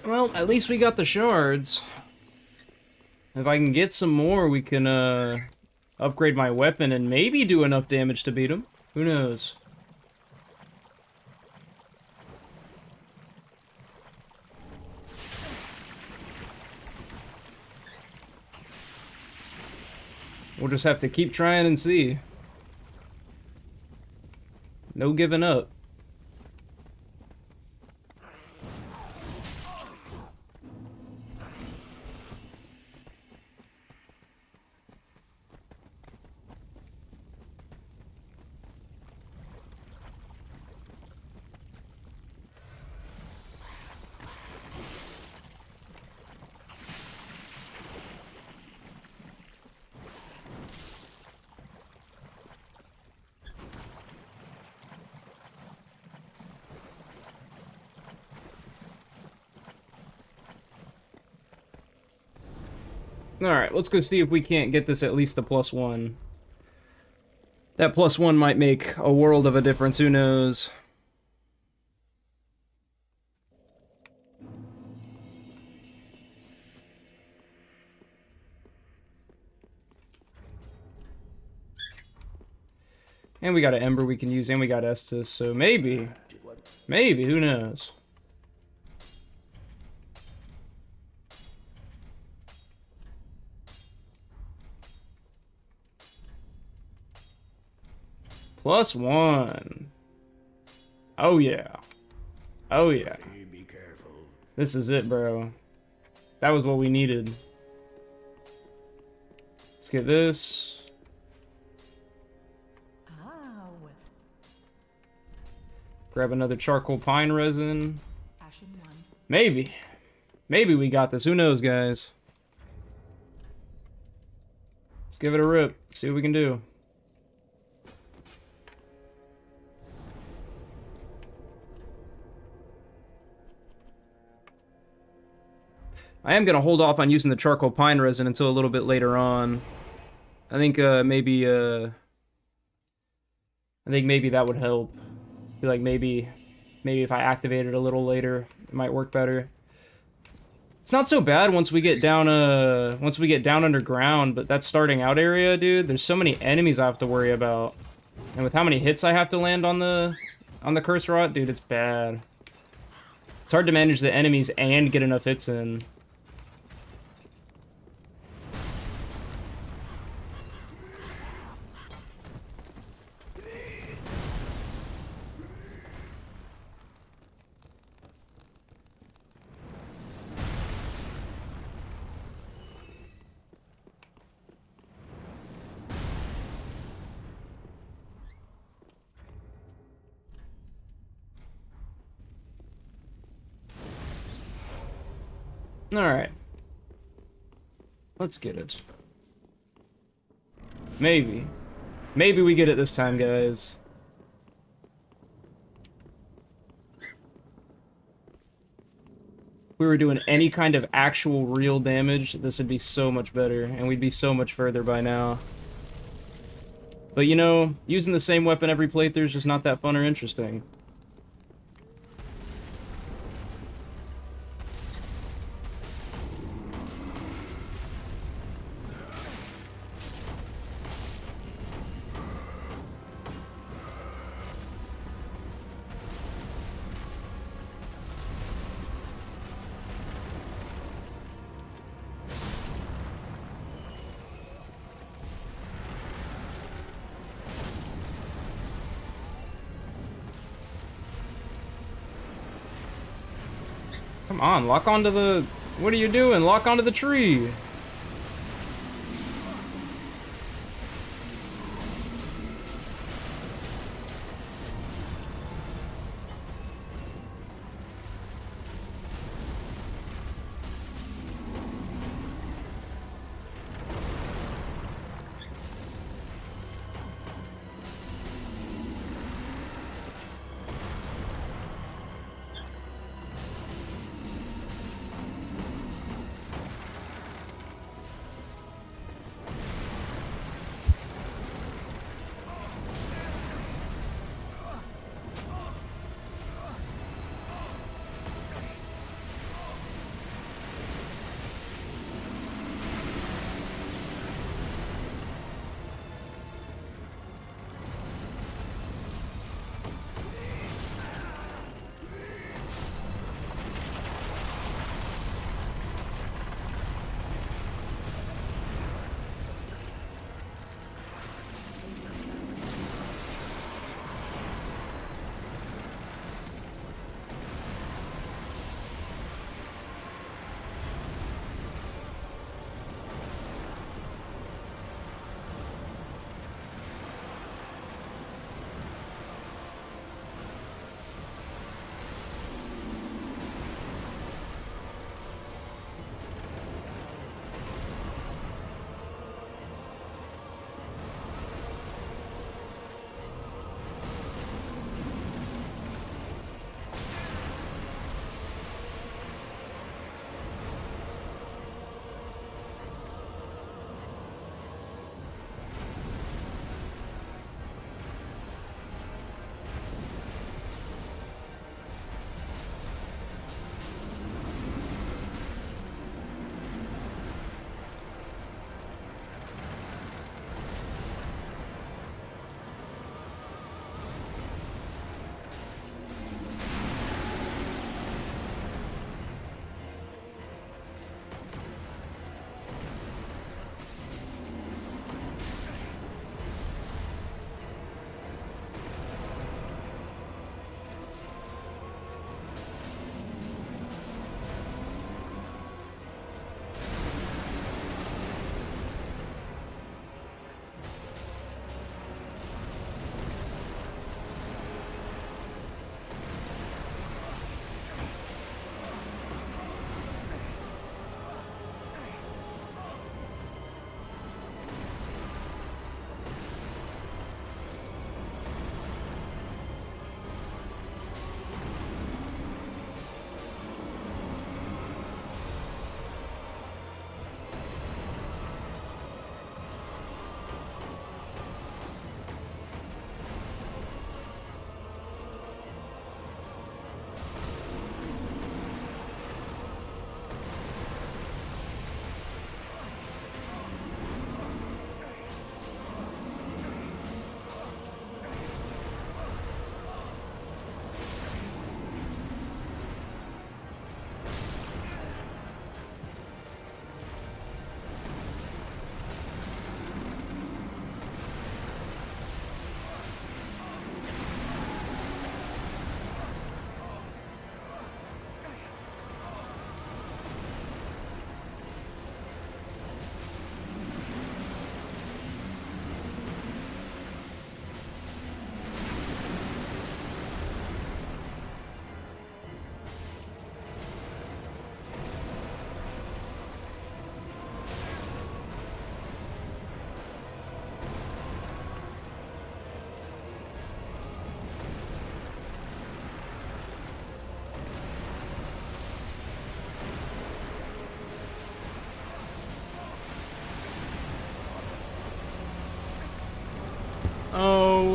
Well, at least we got the shards. If I can get some more, we can, upgrade my weapon and maybe do enough damage to beat him. Who knows? We'll just have to keep trying and see. No giving up. Alright, let's go see if we can't get this at least a +1. That +1 might make a world of a difference, who knows? And we got an Ember we can use, and we got Estus, so maybe, who knows? +1. Oh yeah. Oh yeah. Be careful. This is it, bro. That was what we needed. Let's get this. Ow. Grab another charcoal pine resin. Ashen one. Maybe. Maybe we got this. Who knows, guys? Let's give it a rip. See what we can do. I am going to hold off on using the charcoal pine resin until a little bit later on. I think maybe that would help. Feel like maybe if I activate it a little later, it might work better. It's not so bad once we get down underground, but that starting out area, dude, there's so many enemies I have to worry about. And with how many hits I have to land on the curse rot, dude, it's bad. It's hard to manage the enemies and get enough hits in. Alright. Let's get it. Maybe. Maybe we get it this time, guys. If we were doing any kind of actual real damage, this would be so much better, and we'd be so much further by now. But you know, using the same weapon every playthrough is just not that fun or interesting. Come on, lock onto the... What are you doing? Lock onto the tree!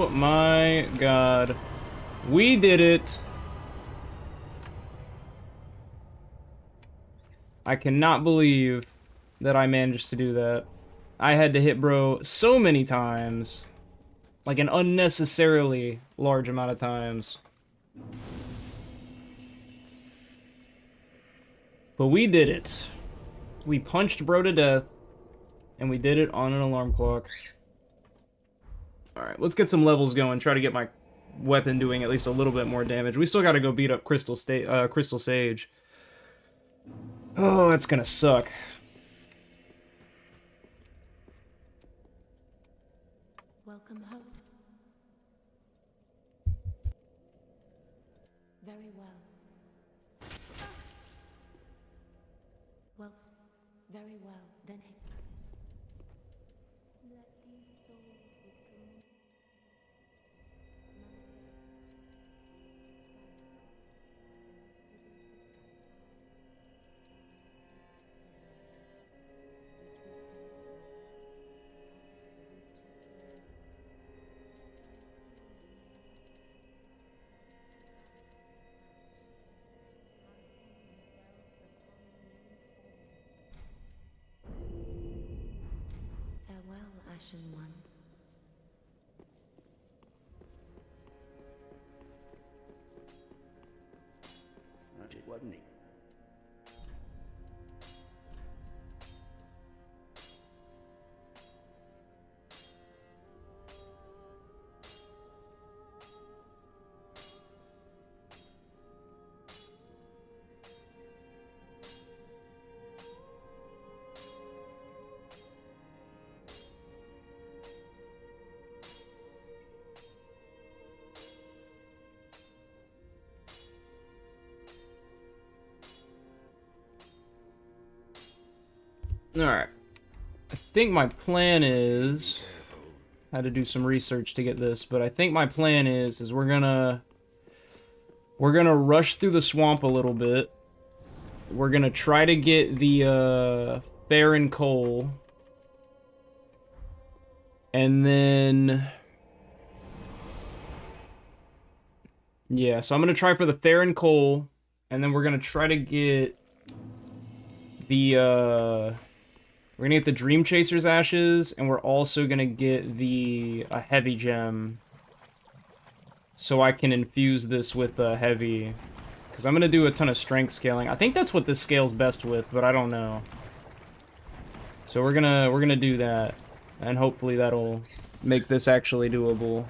Oh my god. We did it! I cannot believe that I managed to do that. I had to hit bro so many times. Like an unnecessarily large amount of times. But we did it. We punched bro to death. And we did it on an alarm clock. Alright, let's get some levels going. Try to get my weapon doing at least a little bit more damage. We still gotta go beat up Crystal Sage. Oh, that's gonna suck. Welcome, host. Very well. Well, very well. Then let these souls become farewell, Ashen One. Not it, wasn't he? Alright. I think my plan is... I had to do some research to get this, but I think my plan is we're gonna rush through the swamp a little bit. We're gonna try to get the Farron coal. And then... yeah, so I'm gonna try for the Farron coal, and then we're gonna try to get the we're gonna get the Dream Chaser's ashes, and we're also gonna get a heavy gem, so I can infuse this with heavy, because I'm gonna do a ton of strength scaling. I think that's what this scales best with, but I don't know. So we're gonna do that, and hopefully that'll make this actually doable.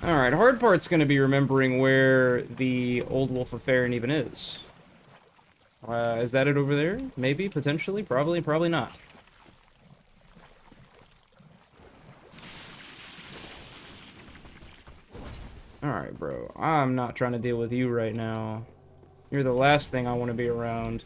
Alright, hard part's gonna be remembering where the Old Wolf of Farron even is. Is that it over there? Maybe, potentially, probably, probably not. Alright, bro. I'm not trying to deal with you right now. You're the last thing I want to be around.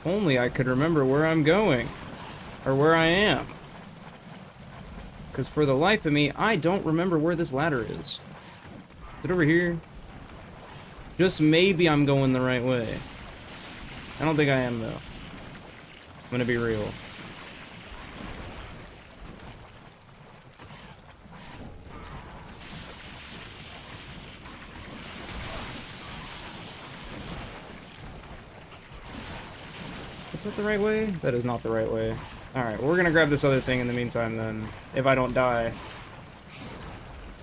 Only I could remember where I'm going. Or where I am. Because for the life of me, I don't remember where this ladder is. Is it over here? Just maybe I'm going the right way. I don't think I am, though. I'm gonna be real. Is that the right way? That is not the right way. Alright, well, we're gonna grab this other thing in the meantime, then. If I don't die.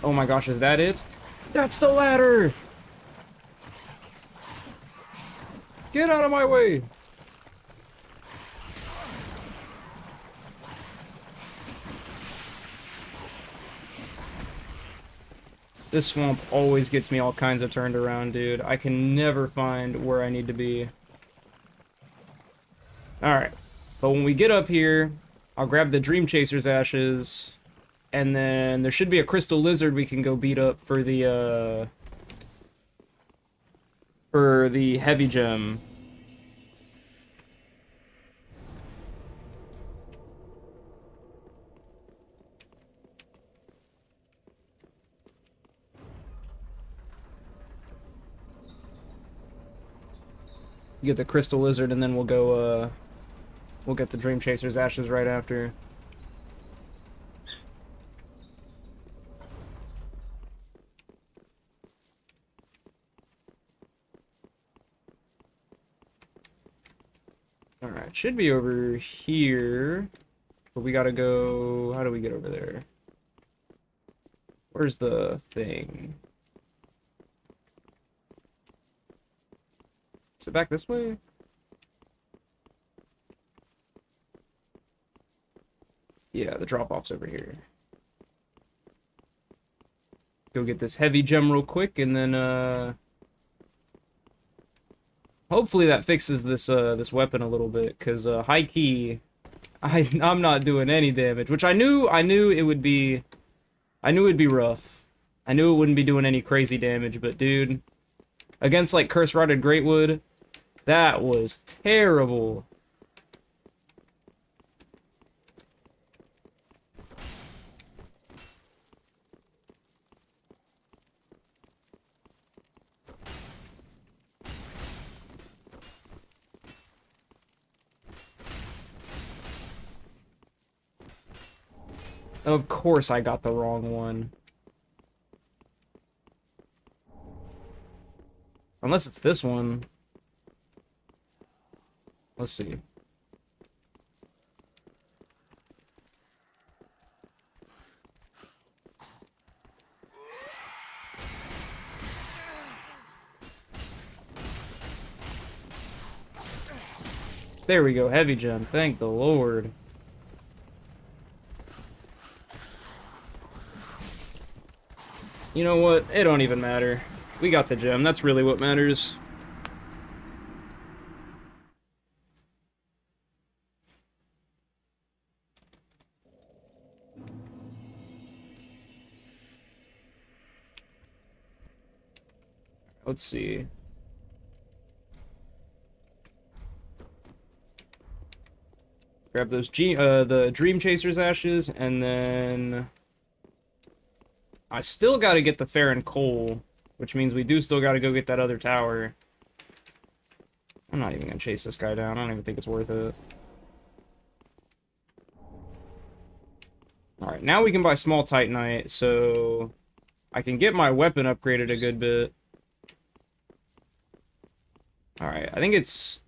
Oh my gosh, is that it? That's the ladder! Get out of my way! This swamp always gets me all kinds of turned around, dude. I can never find where I need to be. Alright, but when we get up here, I'll grab the Dream Chaser's ashes, and then there should be a crystal lizard we can go beat up for the heavy gem. Get the crystal lizard, and then we'll go, we'll get the Dream Chaser's ashes right after. Alright, should be over here. But we gotta go... How do we get over there? Where's the thing? Is it back this way? Yeah, the drop-off's over here. Go get this heavy gem real quick, and then, hopefully that fixes this, this weapon a little bit, because, high key, I'm not doing any damage, which I knew it would be, I knew it'd be rough. I knew it wouldn't be doing any crazy damage, but dude, against, like, Curse Rotted Greatwood, that was terrible. Of course I got the wrong one. Unless it's this one. Let's see. There we go, heavy gem. Thank the Lord. You know what? It don't even matter. We got the gem. That's really what matters. Let's see. Grab those the Dream Chaser's ashes, and then I still gotta get the Farron Coal, which means we do still gotta go get that other tower. I'm not even gonna chase this guy down. I don't even think it's worth it. Alright, now we can buy small Titanite, so I can get my weapon upgraded a good bit. Alright, I think it's...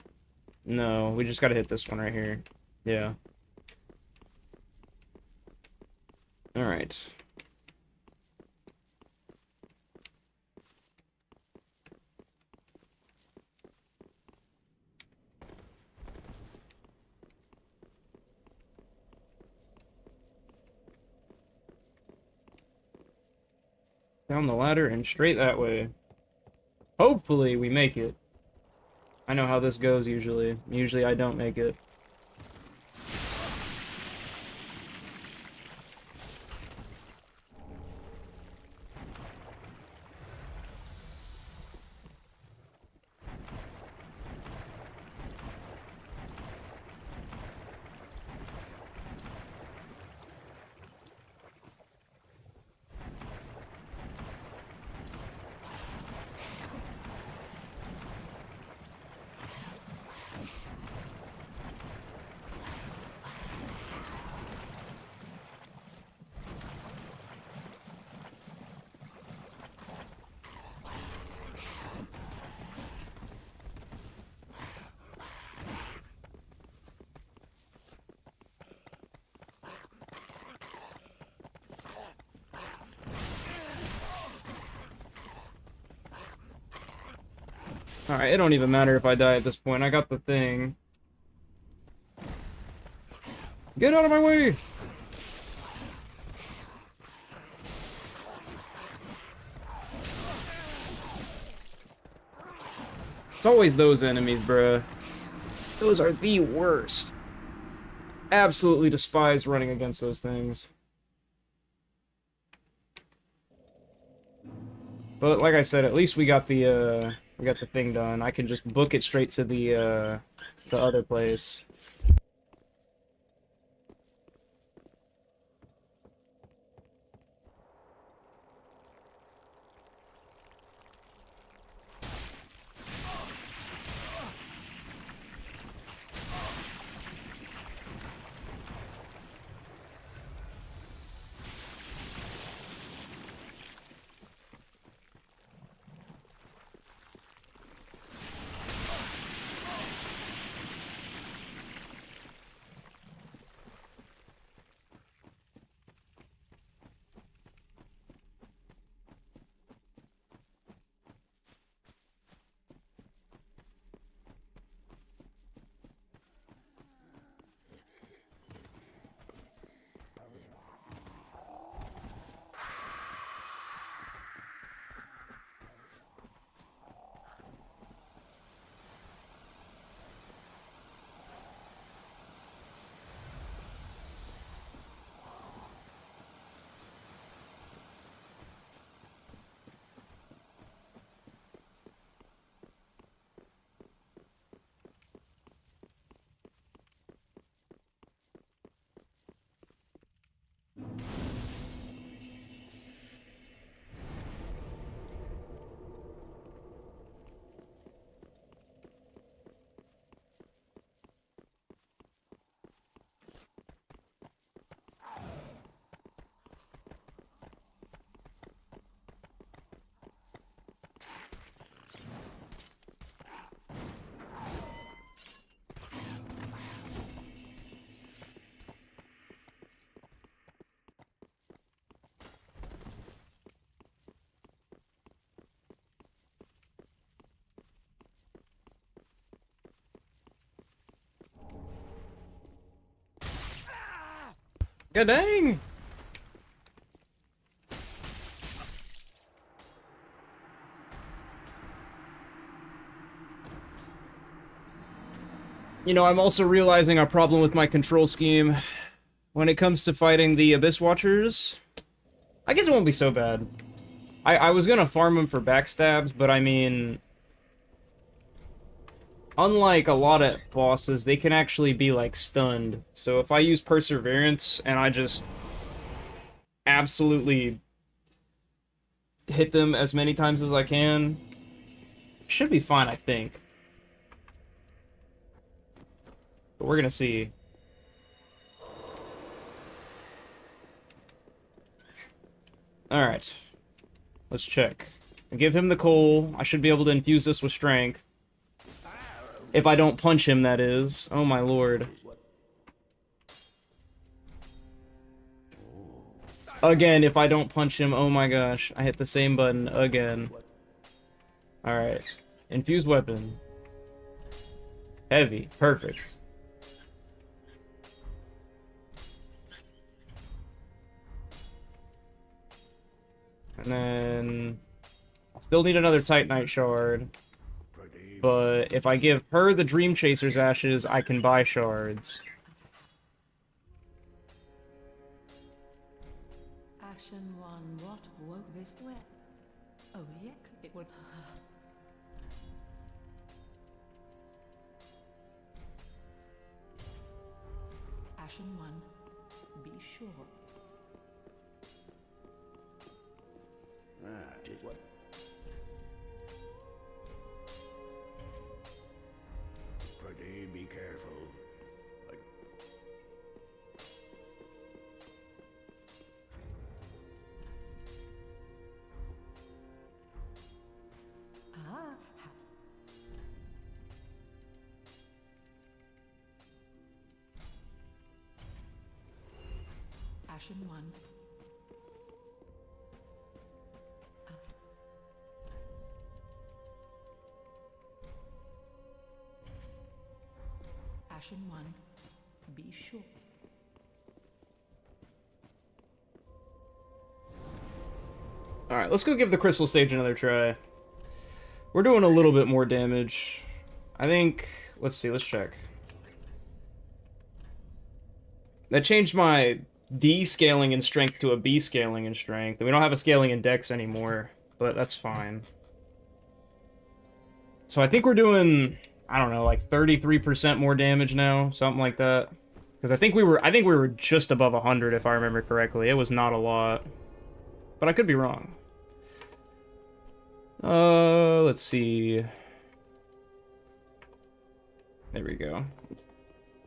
No, we just gotta hit this one right here. Yeah. Alright. Down the ladder and straight that way. Hopefully we make it. I know how this goes usually. Usually I don't make it. Alright, it don't even matter if I die at this point. I got the thing. Get out of my way! It's always those enemies, bruh. Those are the worst. Absolutely despise running against those things. But like I said, at least we got the thing done. I can just book it straight to the other place. God dang! You know, I'm also realizing a problem with my control scheme. When it comes to fighting the Abyss Watchers, I guess it won't be so bad. I was gonna farm them for backstabs, but I mean... Unlike a lot of bosses, they can actually be, like, stunned. So if I use Perseverance and I just absolutely hit them as many times as I can. Should be fine, I think. But we're gonna see. Alright. Let's check. Give him the coal. I should be able to infuse this with strength. If I don't punch him, that is. Oh my lord. Again, if I don't punch him, oh my gosh. I hit the same button again. Alright. Infused weapon. Heavy. Perfect. And then... I still need another Titanite shard. But if I give her the Dream Chaser's ashes, I can buy shards. Ashen one, what woke this way? Oh, yuck, it would. Ashen one, be sure. Ah, did what? Pretty be careful. Like, Ah, Ashen one. Ashen one, be sure. Alright, let's go give the Crystal Sage another try. We're doing a little bit more damage. I think... Let's see, let's check. That changed my D scaling in strength to a B scaling in strength. We don't have a scaling in dex anymore, but that's fine. So I think we're doing, I don't know, like 33% more damage now, something like that. Because I think we were just above 100 if I remember correctly. It was not a lot, but I could be wrong. Let's see. There we go.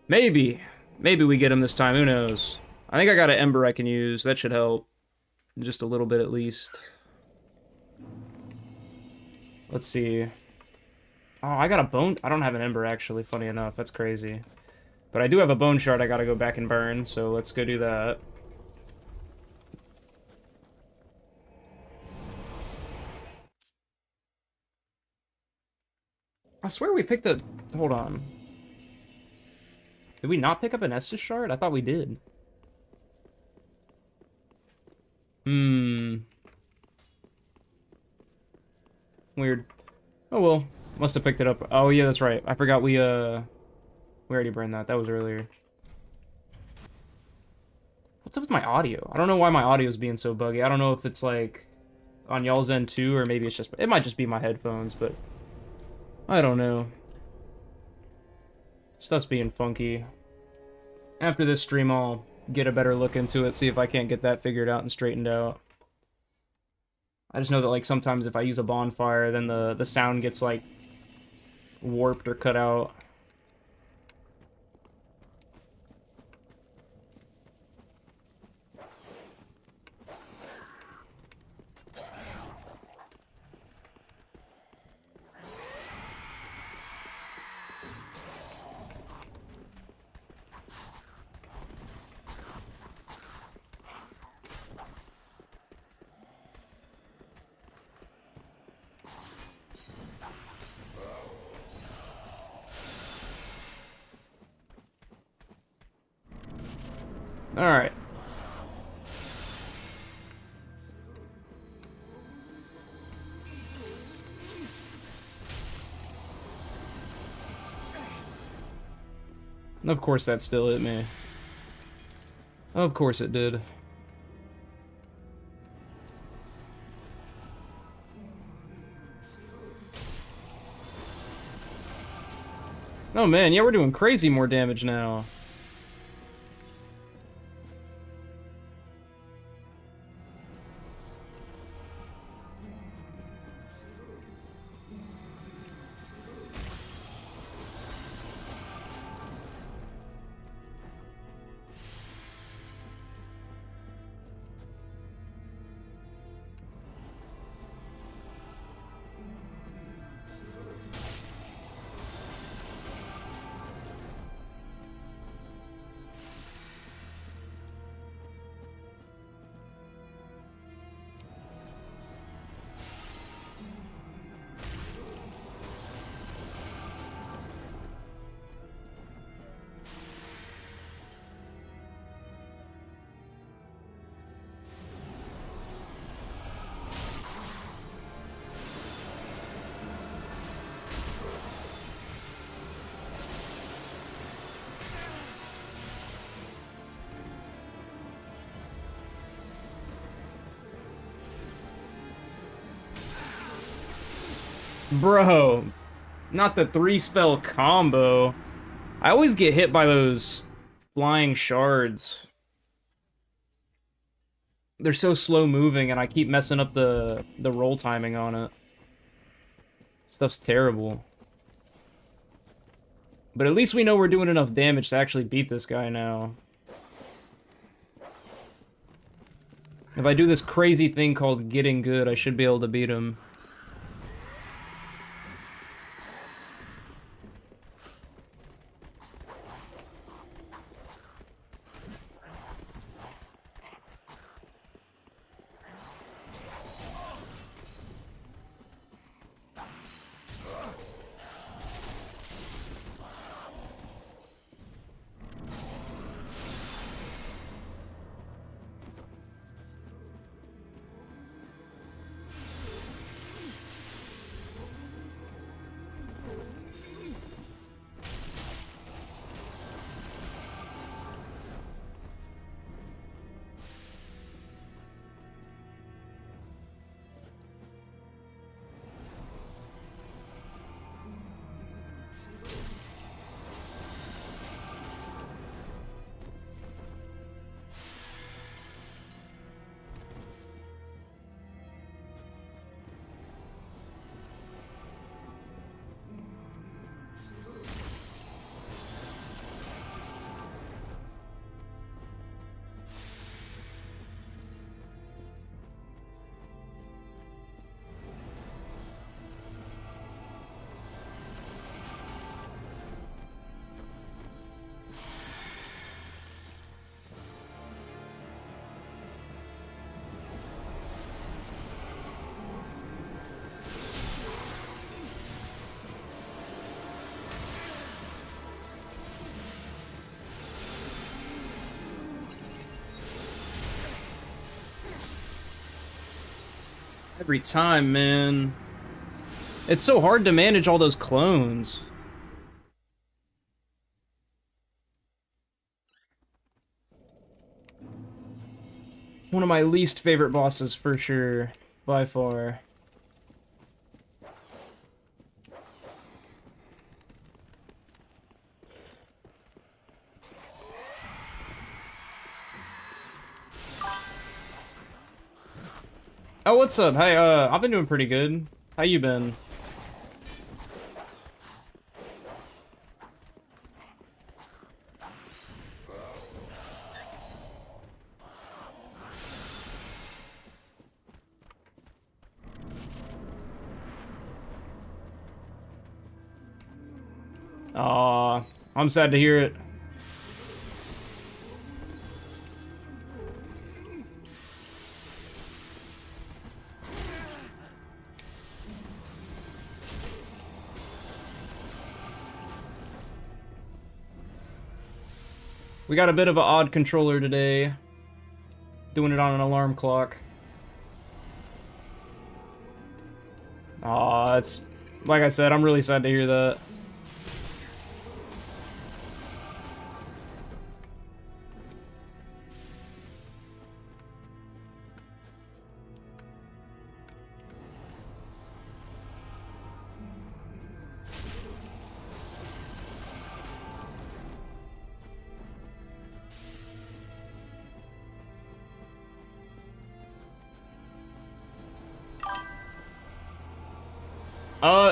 Maybe we get him this time. Who knows? I think I got an Ember I can use. That should help. Just a little bit at least. Let's see. Oh, I got a bone. I don't have an Ember, actually, funny enough. That's crazy. But I do have a bone shard I gotta go back and burn, so let's go do that. I swear we picked a... Hold on. Did we not pick up an Estus shard? I thought we did. Weird. Oh well. Must have picked it up. Oh yeah, that's right. I forgot we already burned that. That was earlier. What's up with my audio? I don't know why my audio is being so buggy. I don't know if it's like on y'all's end too, or maybe it's just... It might just be my headphones, but... I don't know. Stuff's being funky. After this stream, I'll get a better look into it, see if I can't get that figured out and straightened out. I just know that, like, sometimes if I use a bonfire, then the sound gets, like, warped or cut out. Alright. Of course that still hit me. Of course it did. Oh man, yeah, we're doing crazy more damage now. Bro, not the 3-spell combo. I always get hit by those flying shards. They're so slow moving and I keep messing up the roll timing on it. Stuff's terrible. But at least we know we're doing enough damage to actually beat this guy now. If I do this crazy thing called getting good, I should be able to beat him. Every time, man. It's so hard to manage all those clones. One of my least favorite bosses for sure, by far. Oh, what's up? Hey, I've been doing pretty good. How you been? Aw, I'm sad to hear it. We got a bit of an odd controller today. Doing it on an alarm clock. Aw, it's... Like I said, I'm really sad to hear that.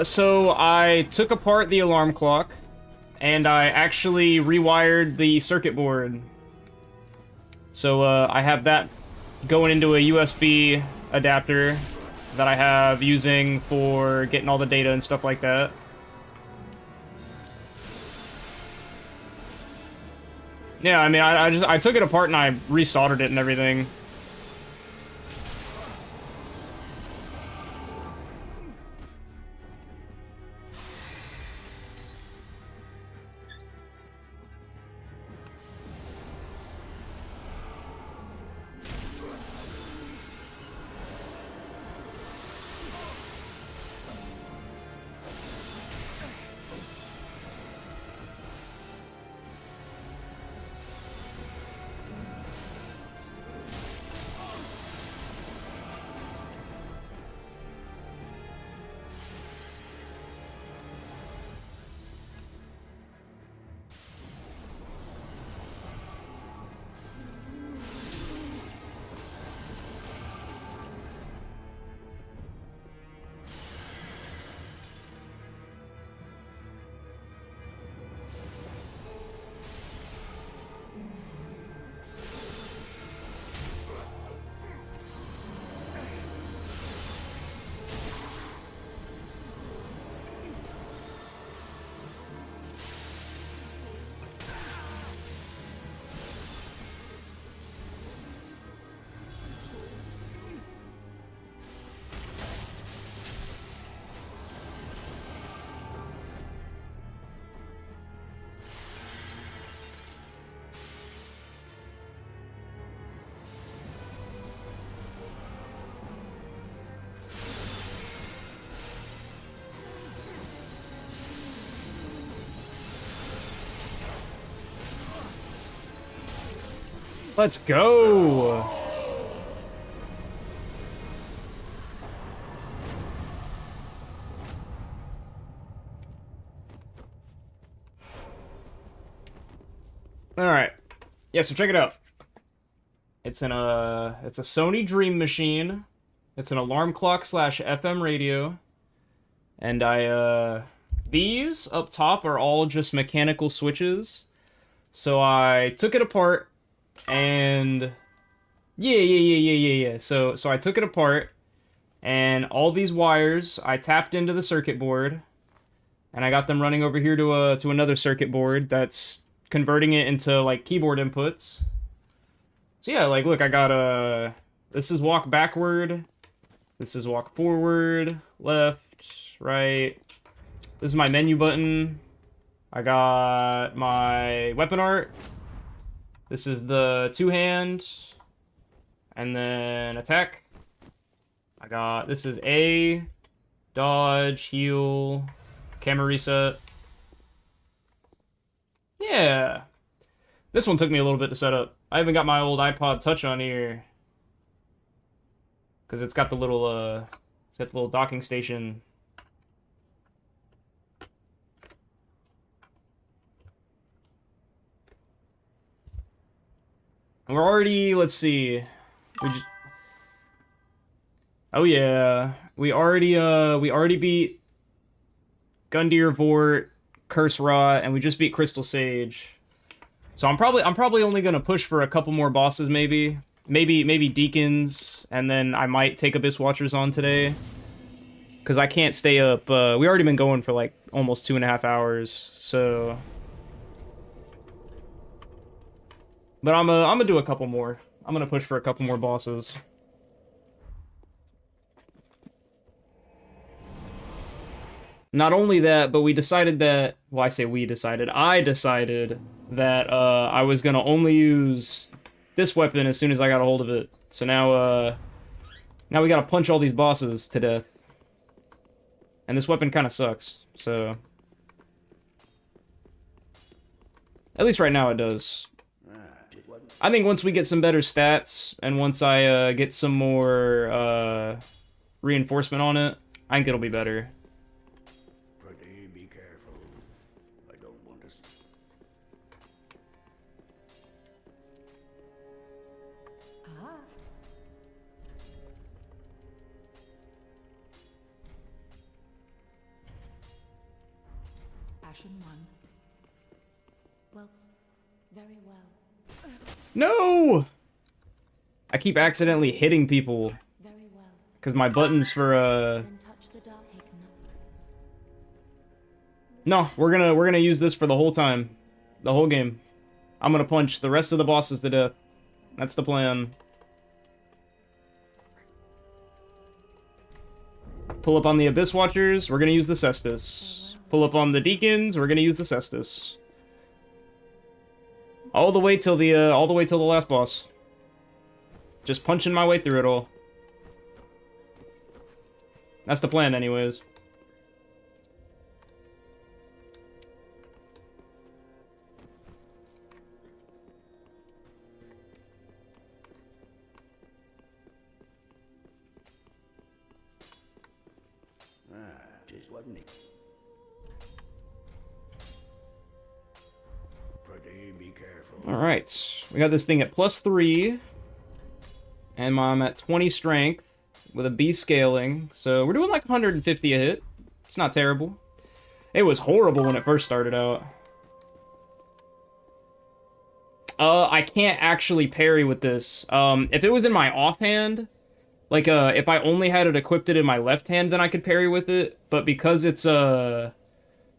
So I took apart the alarm clock, and I actually rewired the circuit board. So, I have that going into a USB adapter that I have using for getting all the data and stuff like that. Yeah, I mean, I took it apart and I resoldered it and everything. Let's go! Alright. Yeah, so check it out. It's a Sony Dream Machine. It's an alarm clock / FM radio. And these up top are all just mechanical switches. So I took it apart and yeah. So I took it apart and all these wires I tapped into the circuit board and I got them running over here to another circuit board that's converting it into like keyboard inputs. So yeah, like look, I got this is walk backward. This is walk forward, left, right. This is my menu button. I got my weapon art. This is the two-hand. And then attack. This is A, dodge, heal, camera reset. Yeah. This one took me a little bit to set up. I haven't got my old iPod Touch on here. Because it's got the little, docking station. We're already, let's see. Oh yeah, we already beat Gundyr Vort, Curse Rot, and we just beat Crystal Sage. So I'm probably only gonna push for a couple more bosses, maybe Deacons, and then I might take Abyss Watchers on today. Cause I can't stay up. We already been going for like almost 2.5 hours, so. But I'm gonna do a couple more. I'm gonna push for a couple more bosses. Not only that, but we decided that, well, I say we decided, I decided that I was gonna only use this weapon as soon as I got a hold of it. So now we gotta punch all these bosses to death. And this weapon kind of sucks, so. At least right now it does. I think once we get some better stats, and once I get some more reinforcement on it, I think it'll be better. Pretty be careful. I don't want to. Ah. Ashen one. Well, very well. No! I keep accidentally hitting people. Very well. Because my buttons for, Then touch the dark Haken. No, we're gonna use this for the whole time. The whole game. I'm gonna punch the rest of the bosses to death. That's the plan. Pull up on the Abyss Watchers, we're gonna use the Cestus. Pull up on the Deacons, we're gonna use the Cestus. All the way till the last boss. Just punching my way through it all. That's the plan, anyways. Just wasn't it? Pretty be careful. Alright, we got this thing at +3. And I'm at 20 strength with a B scaling. So we're doing like 150 a hit. It's not terrible. It was horrible when it first started out. I can't actually parry with this. If it was in my offhand, like if I only had it equipped in my left hand, then I could parry with it. But because it's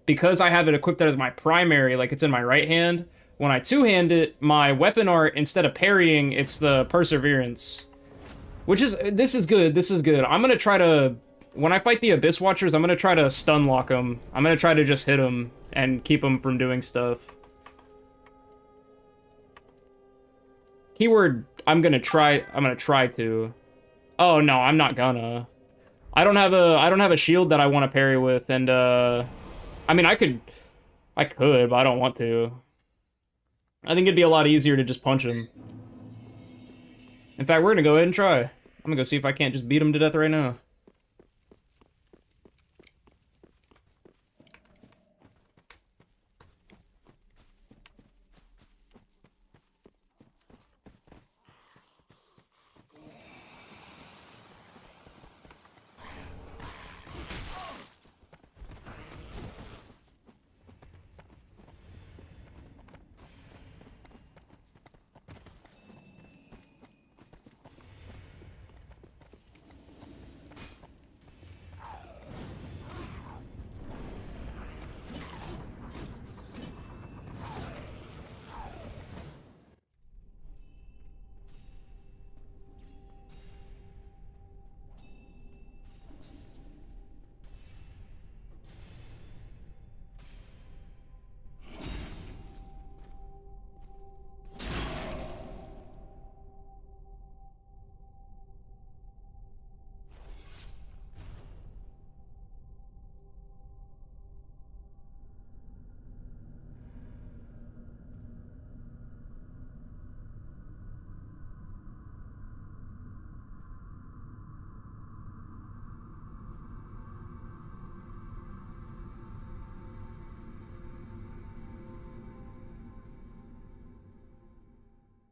because I have it equipped as my primary, like it's in my right hand, when I two-hand it, my weapon art, instead of parrying, it's the Perseverance. Which is, this is good, this is good. I'm gonna try to, when I fight the Abyss Watchers, I'm gonna try to stun lock them. I'm gonna try to just hit them and keep them from doing stuff. Keyword, I'm gonna try to. Oh no, I'm not gonna. I don't have a shield that I want to parry with, and I mean I could, but I don't want to. I think it'd be a lot easier to just punch him. In fact, we're gonna go ahead and try. I'm gonna go see if I can't just beat him to death right now.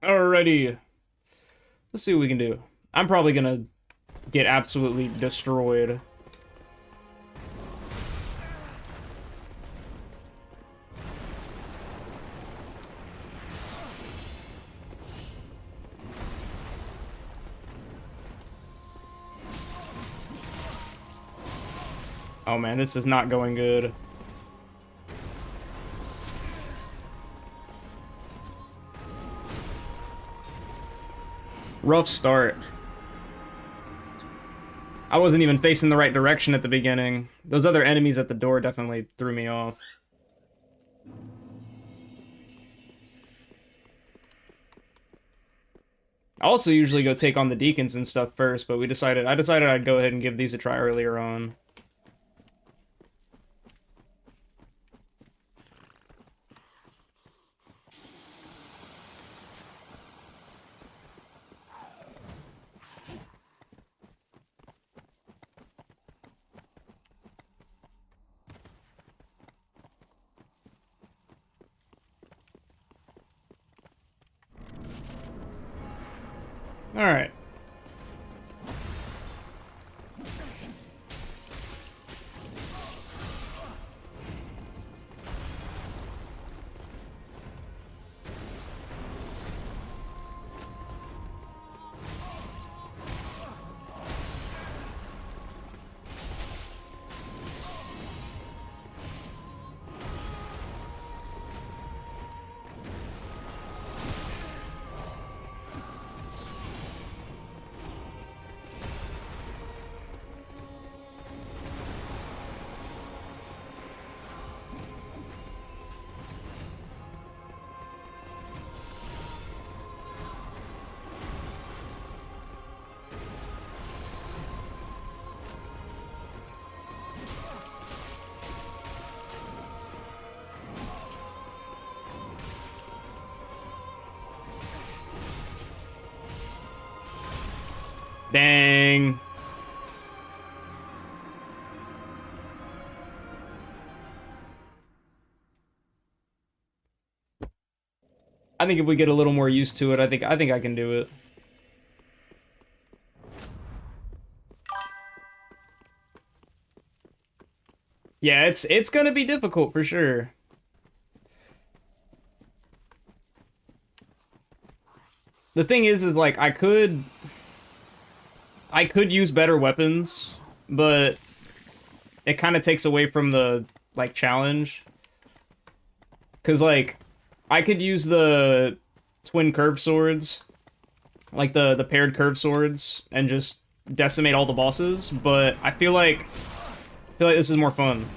Alrighty. Let's see what we can do. I'm probably gonna get absolutely destroyed. Oh man, this is not going good. Rough start. I wasn't even facing the right direction at the beginning. Those other enemies at the door definitely threw me off. I also usually go take on the deacons and stuff first, but I decided I'd go ahead and give these a try earlier on. Alright. Dang. I think if we get a little more used to it, I think I can do it. Yeah, it's gonna be difficult for sure. The thing is like I could use better weapons, but it kind of takes away from the like challenge. 'Cause like I could use the twin curved swords, like the paired curved swords, and just decimate all the bosses, but I feel like this is more fun.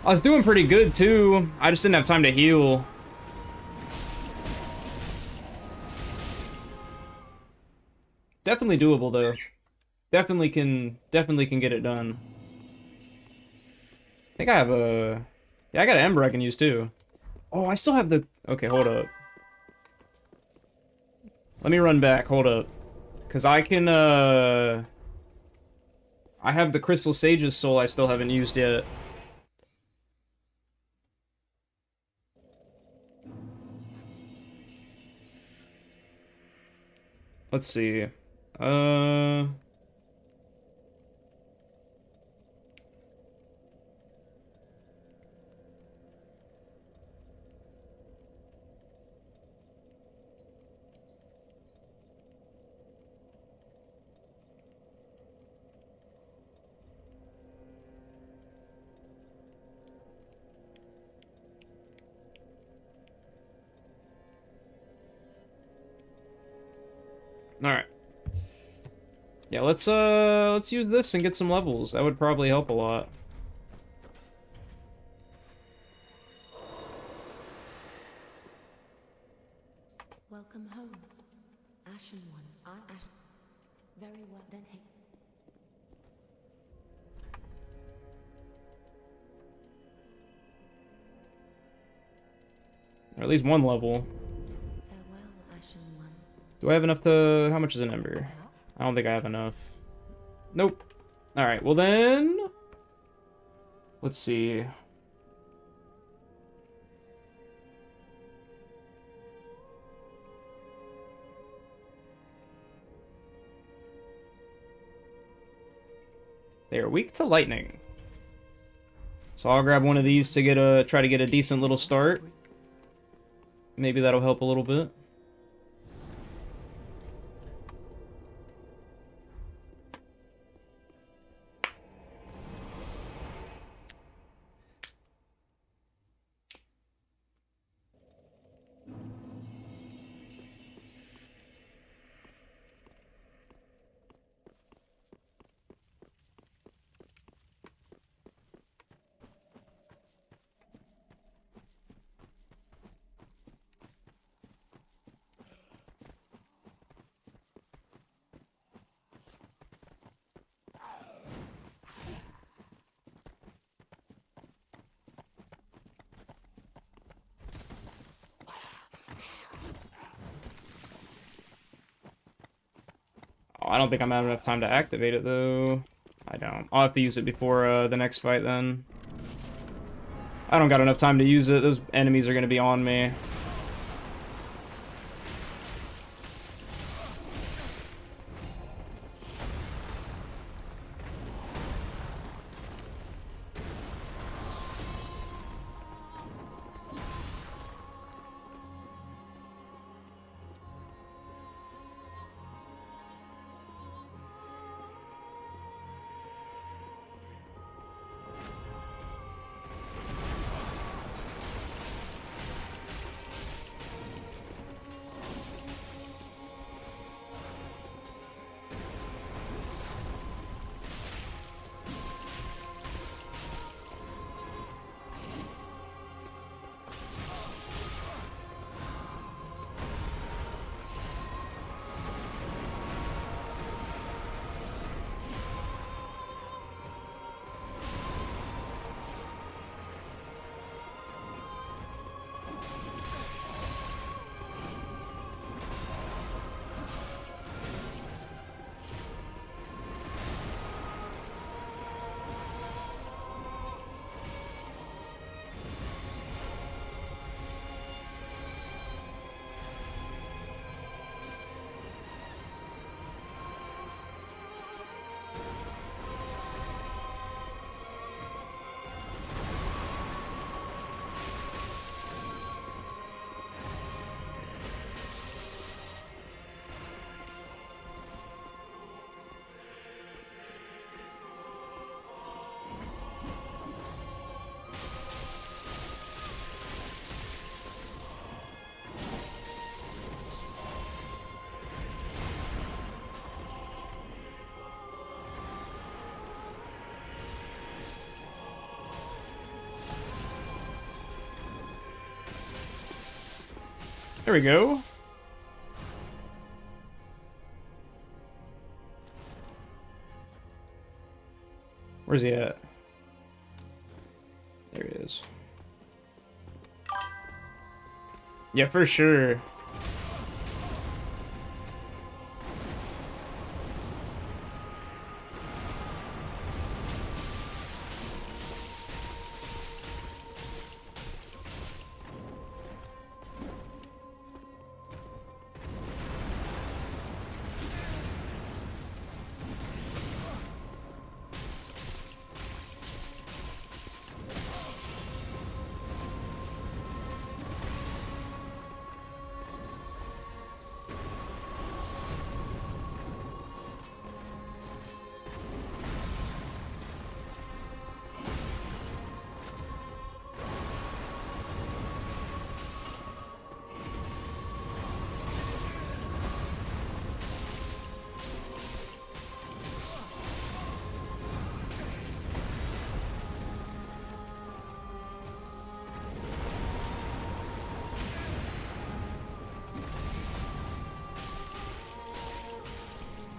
I was doing pretty good too. I just didn't have time to heal. Definitely doable though. Definitely can get it done. I think I have a... Yeah, I got an Ember I can use too. Oh, I still have the... Okay, hold up. Let me run back, hold up. Because I can, I have the Crystal Sage's soul I still haven't used yet. Let's see. Alright. Yeah, let's use this and get some levels. That would probably help a lot. Welcome home, Ashen Ones. Very well, then hey. Or at least one level. Farewell, Ashen One. Do I have enough to... How much is an Ember? I don't think I have enough. Nope. Alright, well then... Let's see. They are weak to lightning. So I'll grab one of these to get a... Try to get a decent little start. Maybe that'll help a little bit. Oh, I don't think I'm having enough time to activate it, though. I don't. I'll have to use it before the next fight, then. I don't got enough time to use it. Those enemies are going to be on me. There we go. Where's he at? There he is. Yeah, for sure.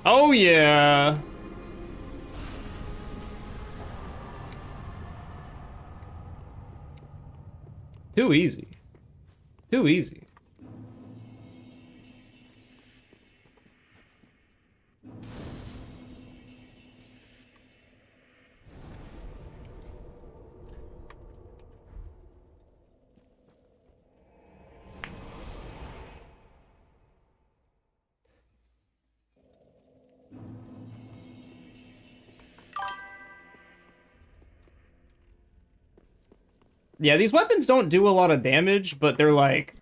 Oh yeah. Too easy. Too easy. Yeah, these weapons don't do a lot of damage, but they're like...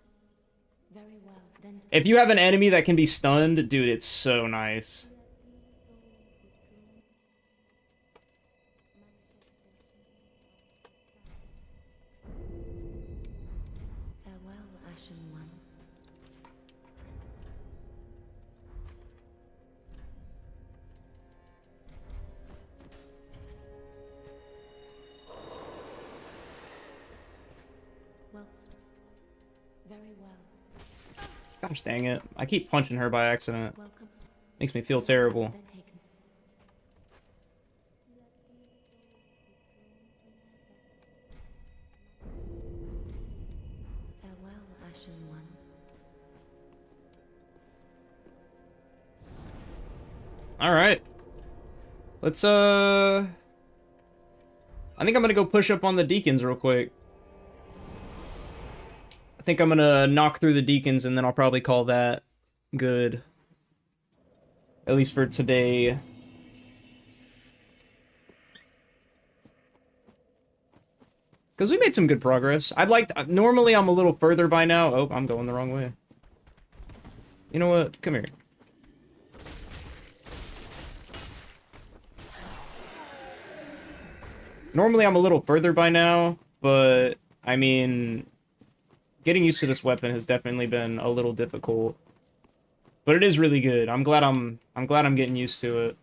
Very well, then If you have an enemy that can be stunned, dude, it's so nice. farewell, Ashen One. Well, very well. Gosh dang it. I keep punching her by accident. Welcome. Makes me feel terrible. Then taken. Farewell, Ashen One. Alright. Let's, I think I'm gonna go push up on the deacons real quick. I think I'm gonna knock through the deacons and then I'll probably call that good. At least for today. Because we made some good progress. I'd like to, normally I'm a little further by now. Oh, I'm going the wrong way. You know what? Come here. Normally I'm a little further by now, but I mean, getting used to this weapon has definitely been a little difficult. But it is really good. I'm glad I'm getting used to it.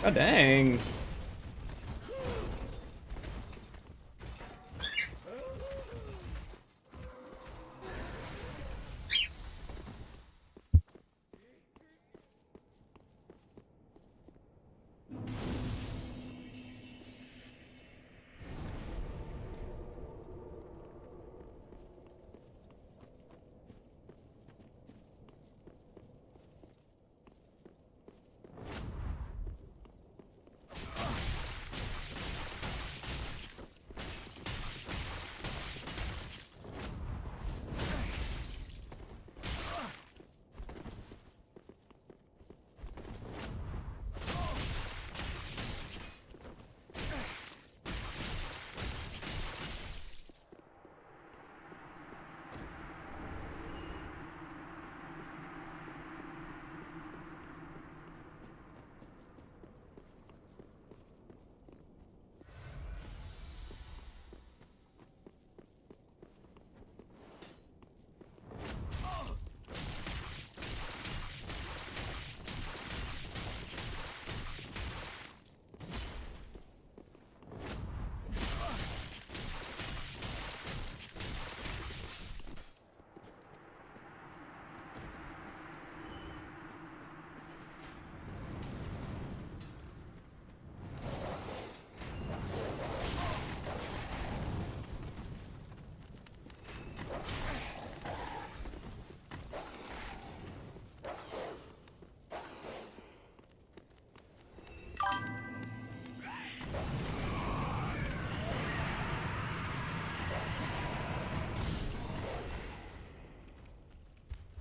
God dang.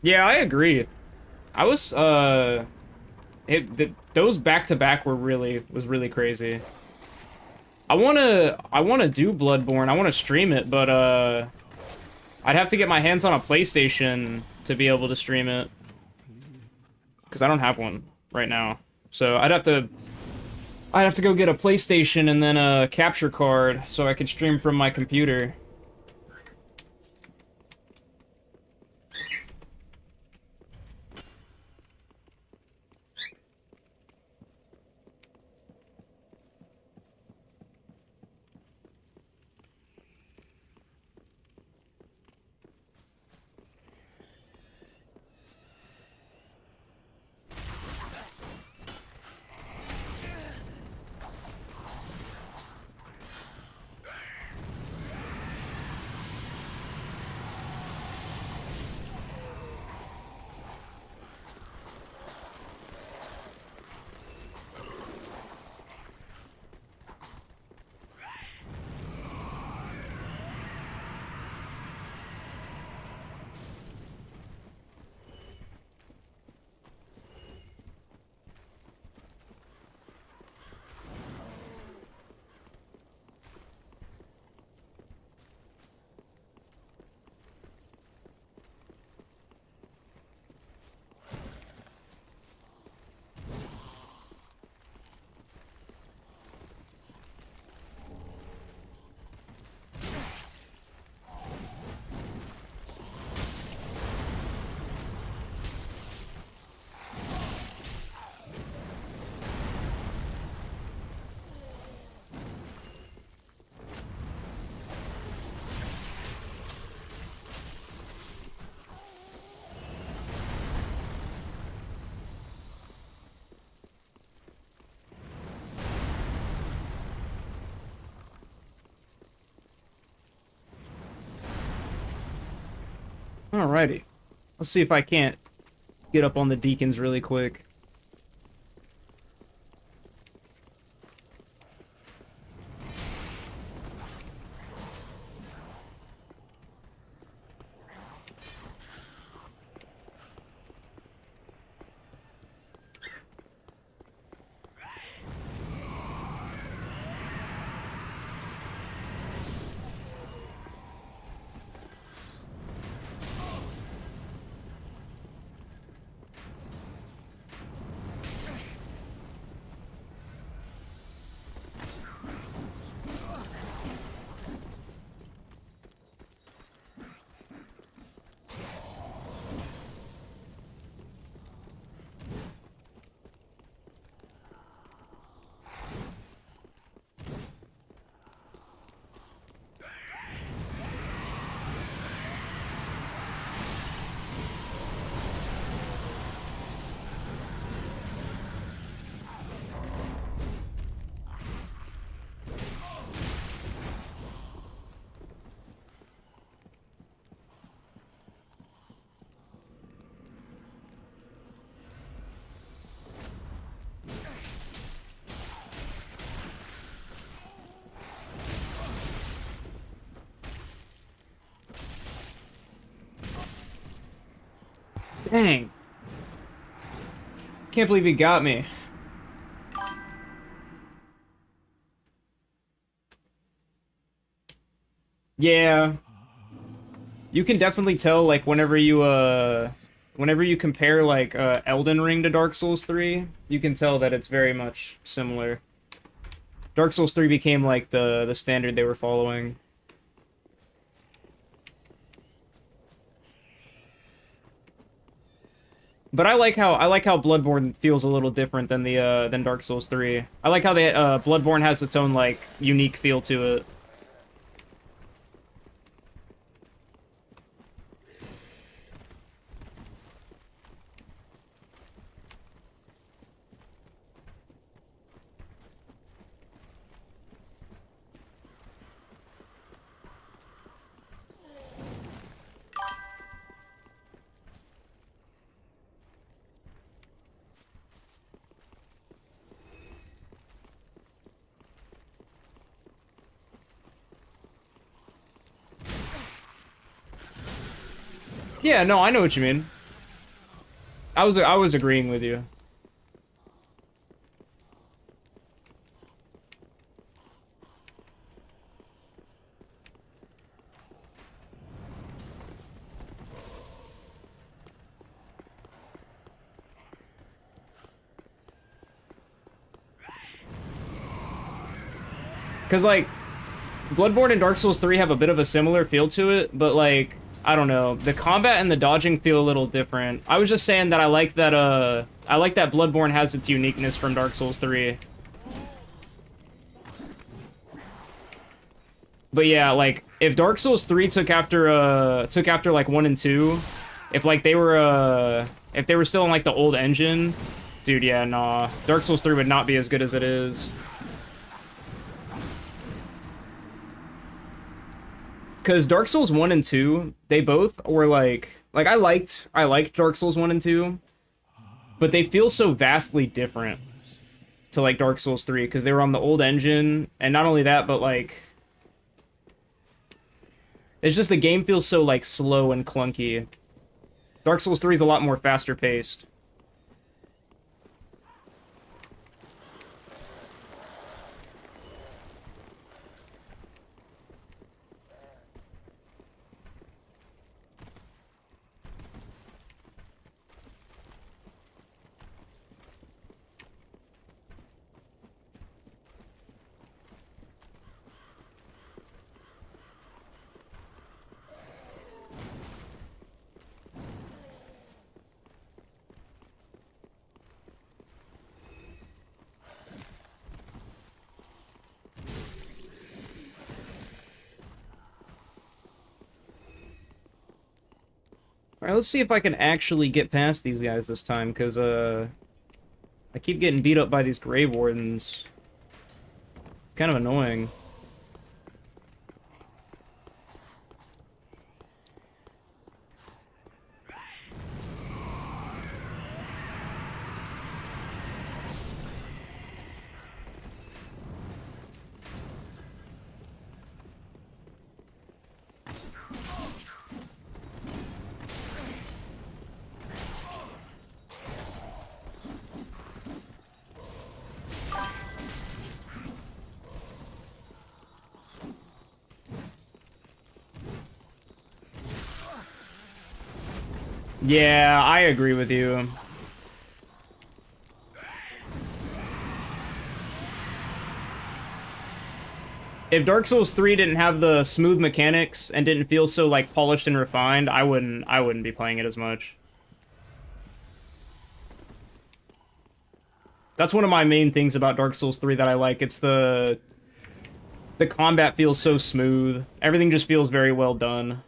Yeah, I agree. I was those back to back were really crazy. I wanna do Bloodborne. I wanna stream it, but I'd have to get my hands on a PlayStation to be able to stream it. Because I don't have one right now. So I'd have to go get a PlayStation and then a capture card so I could stream from my computer. Alrighty. Let's see if I can't get up on the deacons really quick. Dang. Can't believe he got me. Yeah. You can definitely tell, like, whenever you compare, like, Elden Ring to Dark Souls 3, you can tell that it's very much similar. Dark Souls 3 became, like, the standard they were following. But I like how Bloodborne feels a little different than the than Dark Souls 3. I like how they Bloodborne has its own like unique feel to it. Yeah, no, I know what you mean. I was agreeing with you. Because, like, Bloodborne and Dark Souls 3 have a bit of a similar feel to it, but, like, I don't know. The combat and the dodging feel a little different. I was just saying that I like that Bloodborne has its uniqueness from Dark Souls 3. But yeah, like, if Dark Souls 3 took after, like, 1 and 2, if, like, they were still in, like, the old engine, dude, yeah, nah. Dark Souls 3 would not be as good as it is. Because Dark Souls 1 and 2, they both were like I liked Dark Souls 1 and 2, but they feel so vastly different to like Dark Souls 3 because they were on the old engine, and not only that, but like it's just the game feels so like slow and clunky. Dark Souls 3 is a lot more faster paced. Alright, let's see if I can actually get past these guys this time, because, I keep getting beat up by these Grave Wardens. It's kind of annoying. Yeah, I agree with you. If Dark Souls 3 didn't have the smooth mechanics and didn't feel so like polished and refined, I wouldn't be playing it as much. That's one of my main things about Dark Souls 3 that I like. It's the combat feels so smooth. Everything just feels very well done.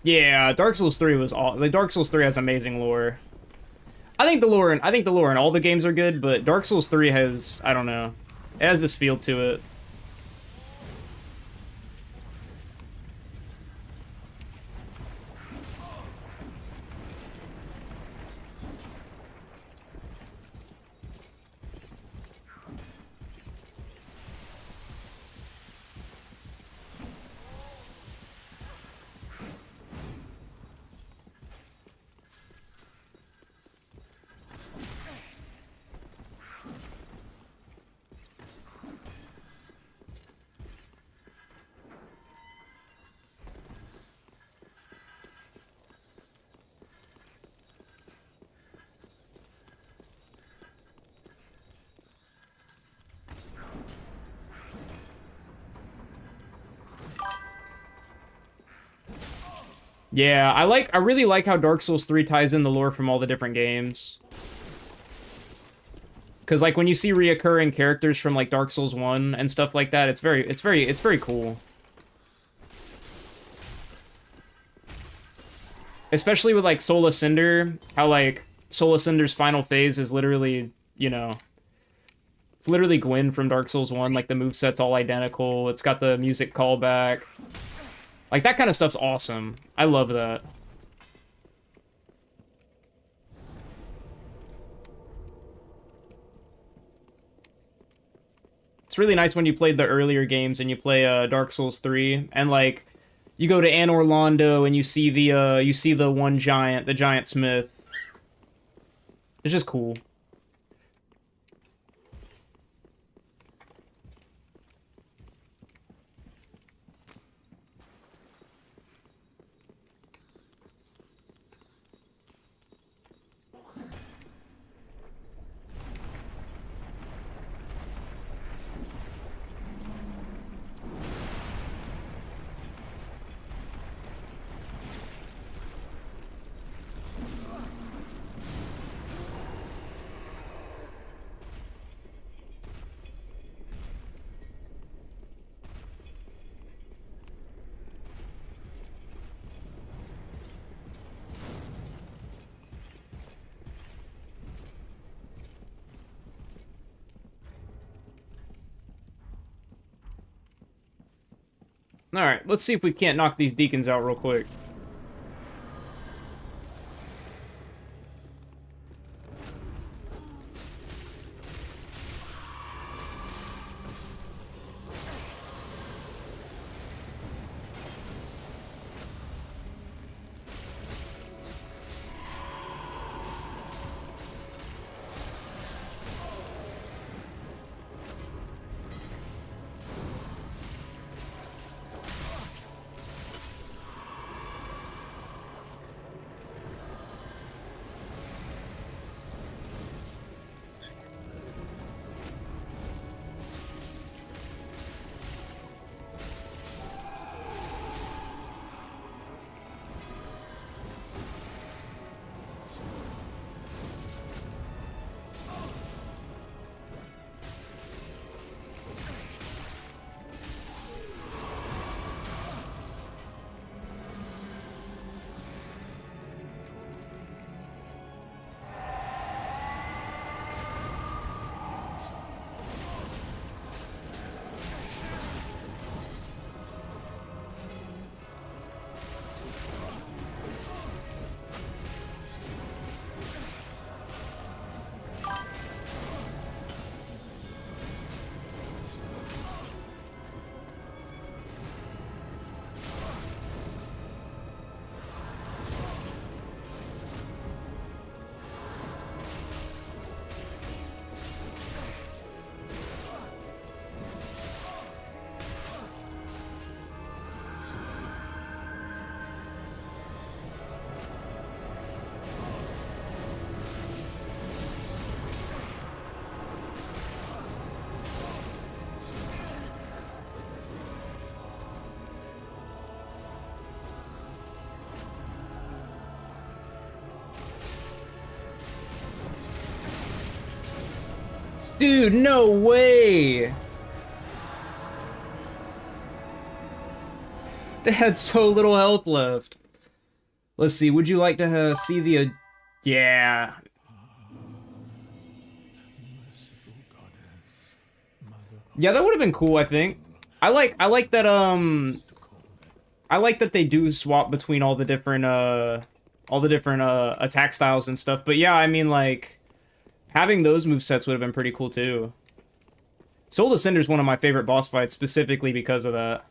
Yeah, Dark Souls 3 was all like Dark Souls 3 has amazing lore. I think the lore in all the games are good, but Dark Souls 3 has, I don't know, it has this feel to it. Yeah, I really like how Dark Souls 3 ties in the lore from all the different games. Because like when you see reoccurring characters from like Dark Souls 1 and stuff like that, it's very cool. Especially with like Soul Ascender, how like Soul Ascender's final phase is literally, you know, it's literally Gwyn from Dark Souls 1, like the moveset's all identical, it's got the music callback. Like that kind of stuff's awesome. I love that. It's really nice when you played the earlier games and you play Dark Souls 3 and like you go to Anor Londo and you see the one giant, the giant smith. It's just cool. Alright, let's see if we can't knock these deacons out real quick. Dude, no way! They had so little health left. Let's see, would you like to see the... yeah. Yeah, that would have been cool, I think. I like that, I like that they do swap between all the different attack styles and stuff. But yeah, I mean, like... having those movesets would have been pretty cool, too. Soul Ascender is one of my favorite boss fights, specifically because of that.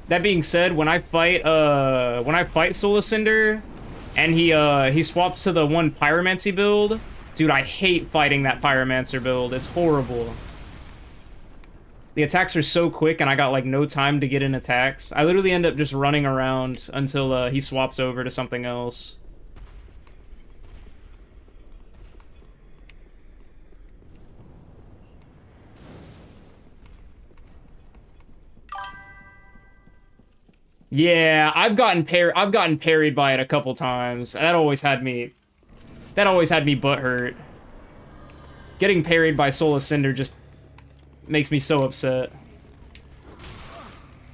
That being said, when I fight Soul Ascender, and he swaps to the one Pyromancy build, dude, I hate fighting that Pyromancer build. It's horrible. The attacks are so quick, and I got like no time to get in attacks. I literally end up just running around until he swaps over to something else. Yeah, I've gotten parried by it a couple times. That always had me butthurt. Getting parried by Soul of Cinder just makes me so upset.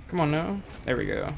Come on now. There we go.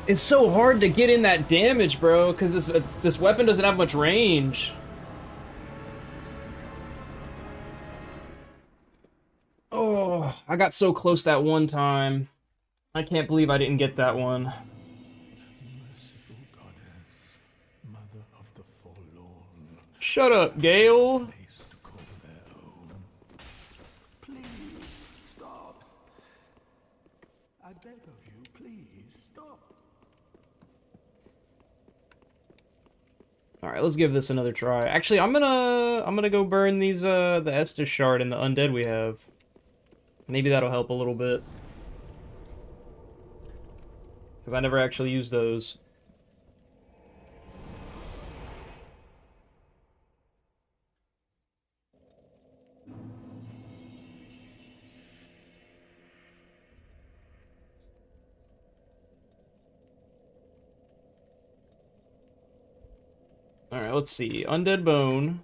It's so hard to get in that damage, bro, because this weapon doesn't have much range. Oh, I got so close that one time. I can't believe I didn't get that one. Merciful goddess, mother of the forlorn, Shut up, Gale. place to call their own. Please, stop. I beg of you, please, stop. All right, let's give this another try. Actually, I'm gonna go burn these the Estus shard and the undead we have. Maybe that'll help a little bit. Because I never actually used those. Alright, let's see. Undead Bone.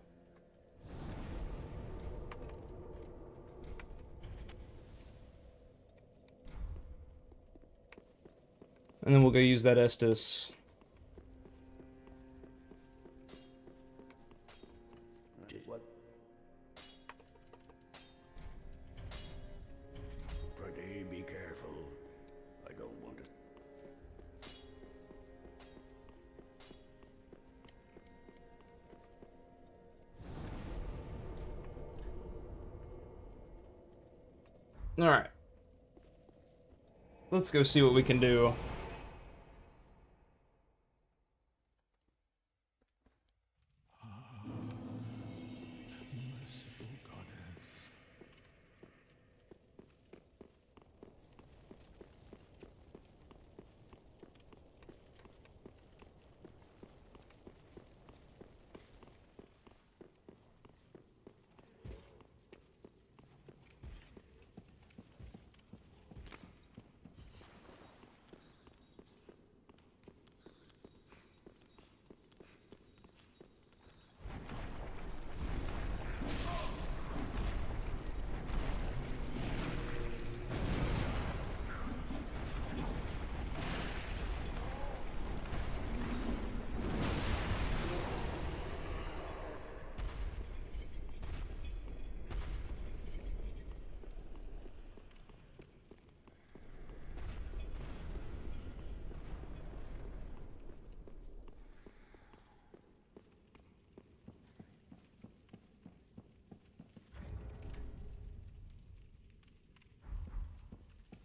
And then we'll go use that Estus. What? Pretty be careful. I don't want it. Alright. Let's go see what we can do.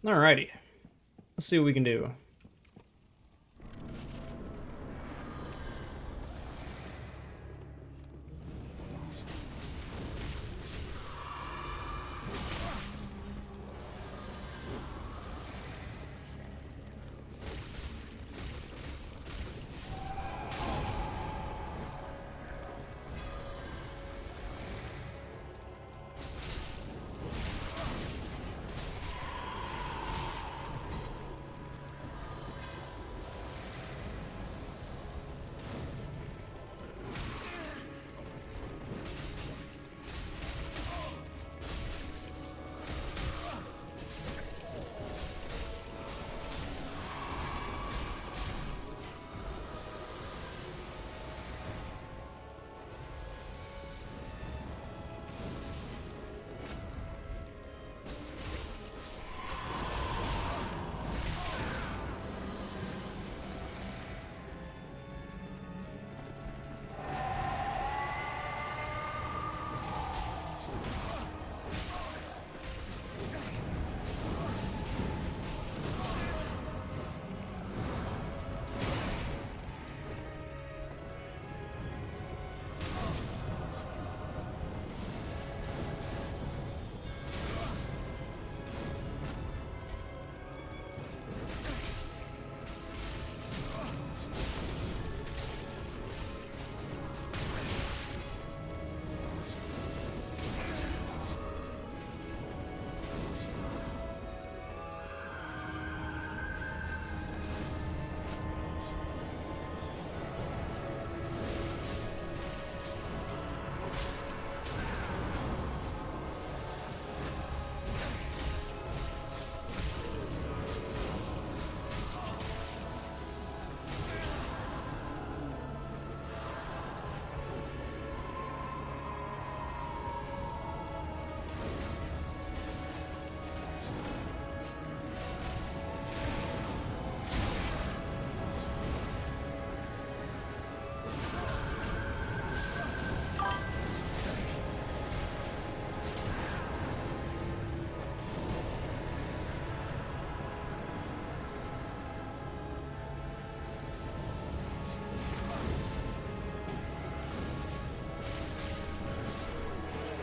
Alrighty. Let's see what we can do.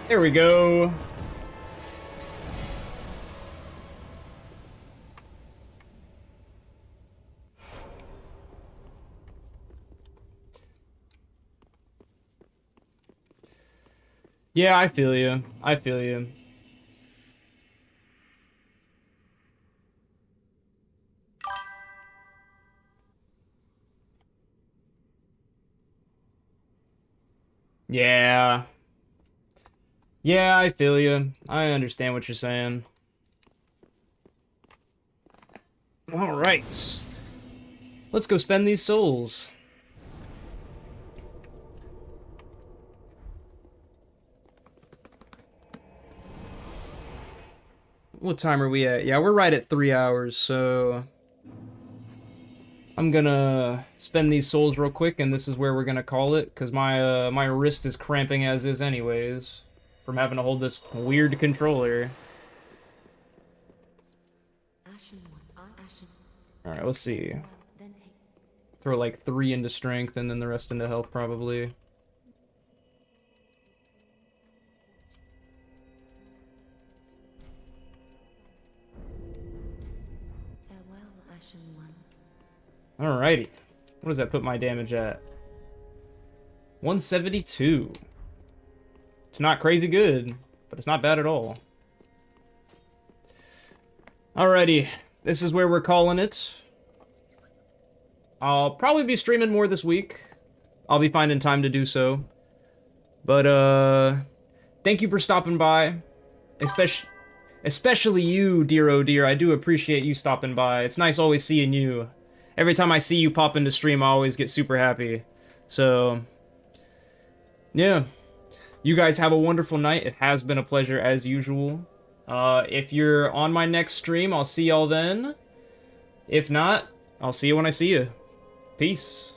There we go. Yeah, I feel you. I feel you. Yeah. Yeah, I feel you. I understand what you're saying. All right. Let's go spend these souls. What time are we at? Yeah, we're right at 3 hours, so I'm gonna spend these souls real quick, and this is where we're gonna call it, because my wrist is cramping as is anyways, from having to hold this weird controller. Ashen ones. Ashen. Alright, let's see. Then take. Throw like 3 into strength, and then the rest into health, probably. Farewell, Ashen one. Alrighty. What does that put my damage at? 172. It's not crazy good, but it's not bad at all. Alrighty. This is where we're calling it. I'll probably be streaming more this week. I'll be finding time to do so. But, thank you for stopping by. Especially you, dear oh dear. I do appreciate you stopping by. It's nice always seeing you. Every time I see you pop into stream, I always get super happy. So, yeah. You guys have a wonderful night. It has been a pleasure as usual. If you're on my next stream, I'll see y'all then. If not, I'll see you when I see you. Peace.